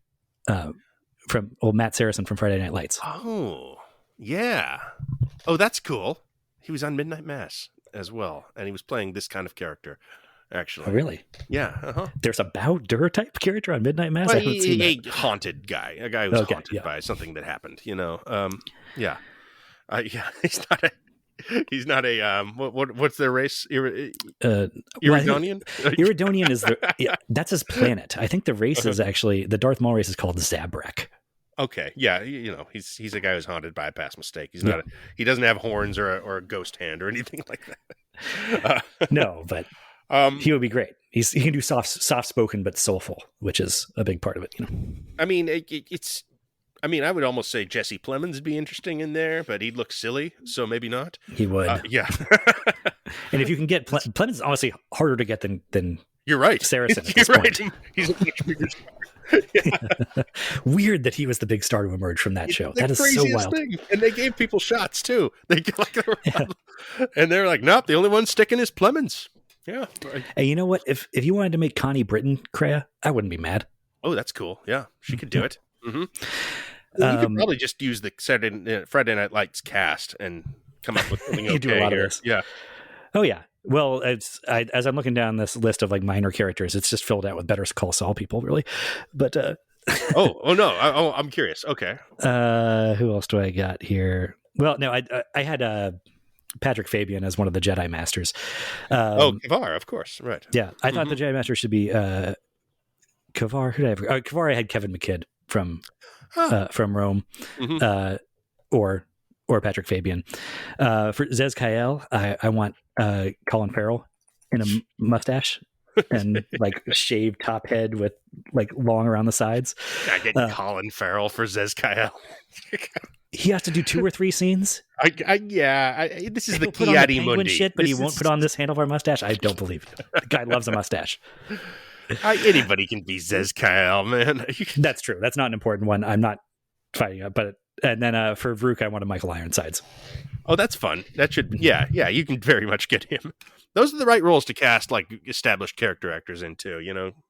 from Matt Saracen from Friday Night Lights. Oh, yeah. Oh, that's cool. He was on Midnight Mass as well, and he was playing this kind of character, actually. Oh, really? Yeah. There's a Bao-Dur type character on Midnight Mass? Well, a haunted guy. A guy who was haunted by something that happened, Yeah. He's not a what's their race? Iridonian? Iridonian is that's his planet. I think the race is actually, the Darth Maul race is called Zabrak. Okay, yeah, he's a guy who's haunted by a past mistake. He's not. He doesn't have horns or a ghost hand or anything like that. No, but he would be great. He can do soft spoken but soulful, which is a big part of it. I mean, it's. I mean, I would almost say Jesse Plemons would be interesting in there, but he'd look silly, so maybe not. He would. Yeah. And if you can get Plemons, is honestly harder to get than you're right. Saracen. You're right. He's a much bigger star. Weird that he was the big star to emerge from that show. That is so wild. Thing. And they gave people shots too. And they're like, nope, the only one sticking is Plemons. Yeah. Hey, you know what? If you wanted to make Connie Britton Kreia, I wouldn't be mad. Oh, that's cool. Yeah, she could do it. Mm-hmm. Well, you could probably just use the Friday Night Lights cast and come up with something. You do a lot of this. Yeah. Oh yeah. Well, as I'm looking down this list of like minor characters, it's just filled out with Better Call Saul people, really. But oh no, I'm curious. Okay. Who else do I got here? Well, no, I had Patrick Fabian as one of the Jedi Masters. Kavar, of course, right? Yeah, I thought the Jedi Master should be Kavar. Who did I have? Kavar. I had Kevin McKidd from Rome, or Patrick Fabian. For Zez Kyle, I want Colin Farrell in a mustache and like shaved top head with like long around the sides. I get Colin Farrell for Zez Kyle. He has to do 2 or 3 scenes. This is He'll the put on the Chiadi penguin Mundi shit, but he won't put on this handlebar mustache. I don't believe it. The guy loves a mustache. Anybody can be Zez-Kyle, man. That's true. That's not an important one. I'm not fighting it, but and then for Vrook, I wanted Michael Ironsides. Oh, that's fun. That should, you can very much get him. Those are the right roles to cast, like established character actors into.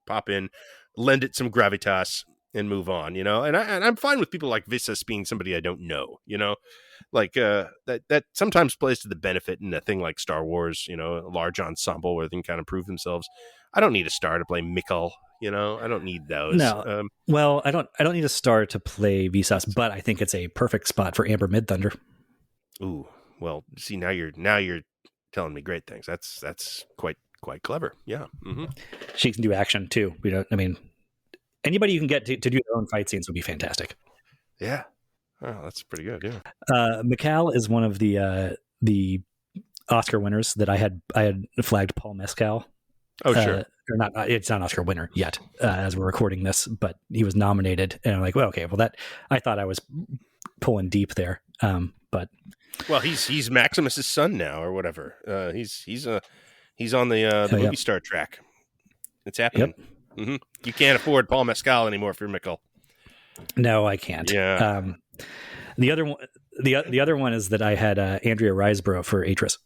Pop in, lend it some gravitas, and move on. And I'm fine with people like Visas being somebody I don't know. Like that sometimes plays to the benefit in a thing like Star Wars. A large ensemble where they can kind of prove themselves. I don't need a star to play Mikkel. I don't need those. No, well, I don't need a star to play Visas, but I think it's a perfect spot for Amber Midthunder. Ooh, well, see, now you're telling me great things. That's quite clever. Yeah. Mm-hmm. She can do action too. Anybody you can get to do their own fight scenes would be fantastic. Yeah. Oh, that's pretty good. Yeah. Mikal is one of the Oscar winners that I had flagged Paul Mescal. Oh, sure. Or not. It's not an Oscar winner yet, as we're recording this, but he was nominated, and I'm like, well, okay, well, that I thought I was pulling deep there, but well, he's Maximus's son now, or whatever. He's on the movie star track. It's happening. Yep. Mm-hmm. You can't afford Paul Mescal anymore for Mikkel. No, I can't. Yeah. The other one is that I had Andrea Riseborough for Atris.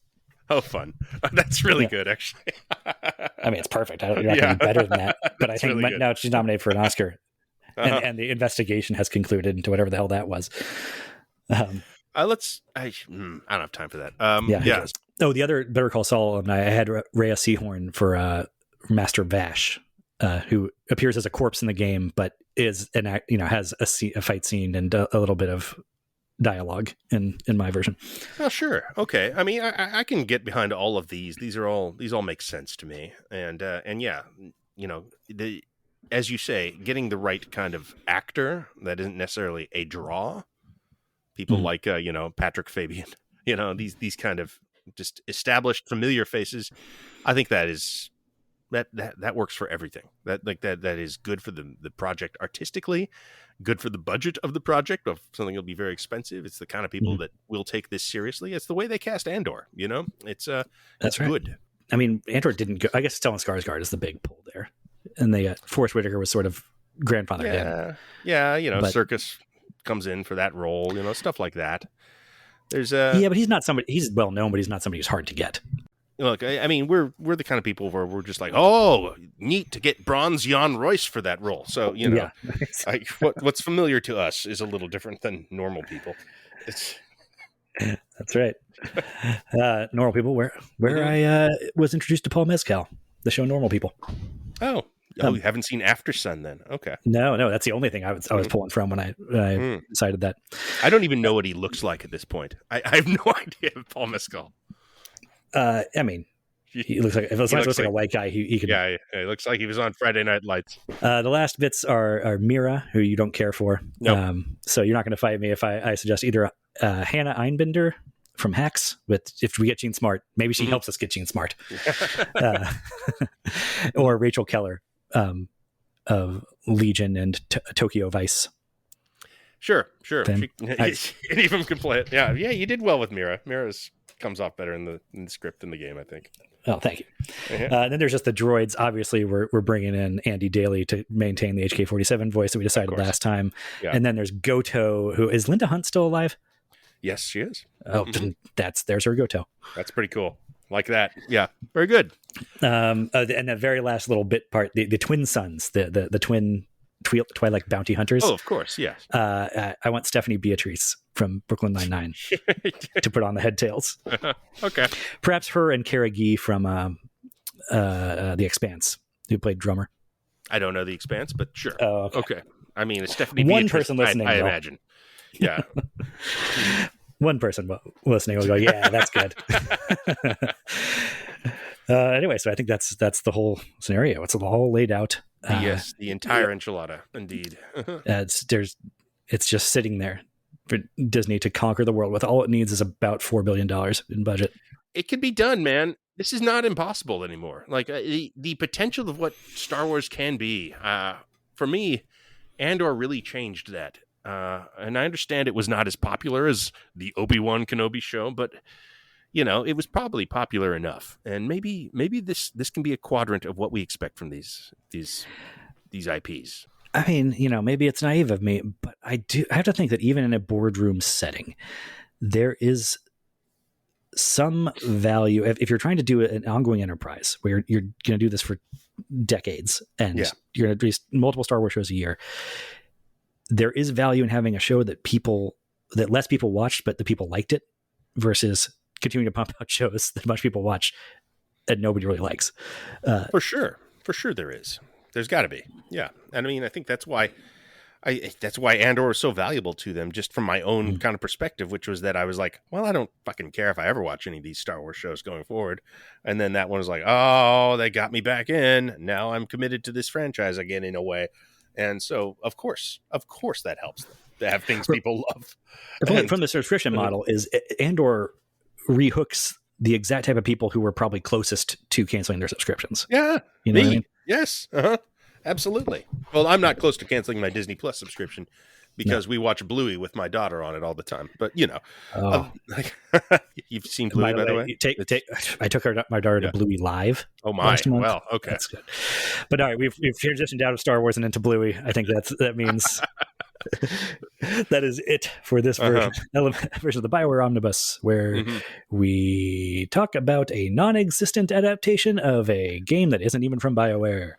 Oh, fun. That's really good, actually. I mean, it's perfect. You're not going to be better than that. But I think really now she's nominated for an Oscar. And the investigation has concluded into whatever the hell that was. I don't have time for that. Yeah. Oh, the other Better Call Saul alumni, I had Rhea Seahorn for Master Vash, who appears as a corpse in the game, but is has a fight scene and a little bit of dialogue in my version. Oh, sure. Okay. I mean, I can get behind all of these. These all make sense to me. And yeah, as you say, getting the right kind of actor that isn't necessarily a draw. People like Patrick Fabian, these kind of just established familiar faces. I think that is that works for everything. That is good for the project artistically, good for the budget of the project of something that'll be very expensive. It's the kind of people that will take this seriously. It's the way they cast Andor. It's that's right. Good. I mean, Andor didn't go. I guess Stellan Skarsgård is the big pull there, and Forrest Whitaker was sort of grandfathered in. Yeah, Circus comes in for that role. Stuff like that. There's but he's not somebody. He's well known, but he's not somebody who's hard to get. Look, I mean, we're the kind of people where we're just like, oh, neat to get Bronze Jan Royce for that role. So what's familiar to us is a little different than normal people. That's right. Normal People, where I was introduced to Paul Mescal, the show Normal People. Oh, you haven't seen After Sun then? Okay. No, that's the only thing I was pulling from when I decided that. I don't even know what he looks like at this point. I have no idea of Paul Mescal. I mean, he looks like like a white guy. He could. Yeah, he looks like he was on Friday Night Lights. The last bits are Mira, who you don't care for. Nope. So you're not going to fight me if I suggest either Hannah Einbinder from Hacks. But if we get Gene Smart, maybe she helps us get Gene Smart. Or Rachel Keller of Legion and Tokyo Vice. Sure. Any of them can play it. Yeah. You did well with Mira. Mira's comes off better in the script than the game, I think. Oh, thank you. Then there's just the droids. Obviously, we're bringing in Andy Daly to maintain the HK-47 voice that we decided last time. Yeah. And then there's Goto, who is Linda Hunt still alive? Yes, she is. Oh, there's her Goto. That's pretty cool. Like that. Yeah, very good. And the very last little bit part, the twin sons, the twin Twilight bounty hunters. Oh, of course, yes. I want Stephanie Beatrice from Brooklyn Nine-Nine to put on the headtails. Okay. Perhaps her and Kara Gee from The Expanse, who played drummer. I don't know The Expanse, but sure. Oh, okay. I mean, it's Stephanie One Beatrice, person listening, I imagine. Yeah. One person listening will go, yeah, that's good. Anyway, so I think that's the whole scenario. It's all laid out. Yes, the entire enchilada, indeed. It's just sitting there for Disney to conquer the world with. All it needs is about $4 billion in budget. It could be done, man. This is not impossible anymore. Like the potential of what Star Wars can be. For me, Andor really changed that. and I understand it was not as popular as the Obi-Wan Kenobi show, but it was probably popular enough. And maybe this can be a quadrant of what we expect from these IPs. I mean, maybe it's naive of me, but I have to think that even in a boardroom setting, there is some value if you're trying to do an ongoing enterprise where you're going to do this for decades and you're going to release multiple Star Wars shows a year. There is value in having a show that less people watched, but the people liked it, versus continuing to pump out shows that much people watch and nobody really likes. For sure there is. There's got to be. Yeah. And I mean, I think that's why Andor was so valuable to them, just from my own kind of perspective, which was that I was like, well, I don't fucking care if I ever watch any of these Star Wars shows going forward. And then that one was like, oh, they got me back in. Now I'm committed to this franchise again in a way. And so, of course that helps them to have things people love. From the subscription model is Andor rehooks the exact type of people who were probably closest to canceling their subscriptions. Yeah. You know what I mean? Yes. Absolutely. Well, I'm not close to canceling my Disney Plus subscription because we watch Bluey with my daughter on it all the time. But you've seen Bluey, by the way. I took my daughter to Bluey Live. Oh my! Well, okay, that's good. But all right, we've transitioned out of Star Wars and into Bluey. I think that means that is it for this version of the Bioware Omnibus, where we talk about a non-existent adaptation of a game that isn't even from Bioware.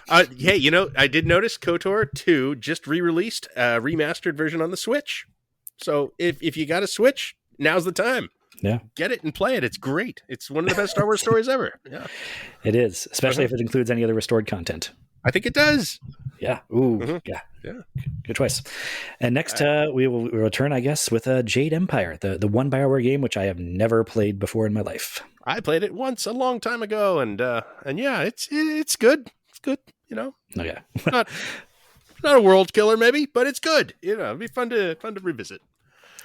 Hey, I did notice KOTOR 2 just re-released a remastered version on the Switch. So if you got a Switch, now's the time. Yeah. Get it and play it. It's great. It's one of the best Star Wars stories ever. Yeah. It is, especially if it includes any other restored content. I think it does. Yeah. Ooh. Yeah. Good choice. And next, we will return, I guess, with Jade Empire, the one Bioware game which I have never played before in my life. I played it once a long time ago, and yeah, it's good. It's good. Oh yeah. not a world killer, maybe, but it's good. It'd be fun to revisit.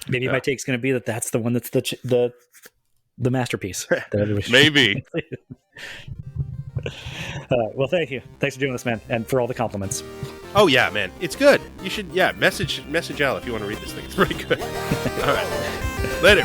Maybe my take's going to be that's the one that's the masterpiece. Maybe. Well, thank you. Thanks for doing this, man, and for all the compliments. Oh yeah, man, it's good. You should message Al if you want to read this thing. It's pretty good. All right, later.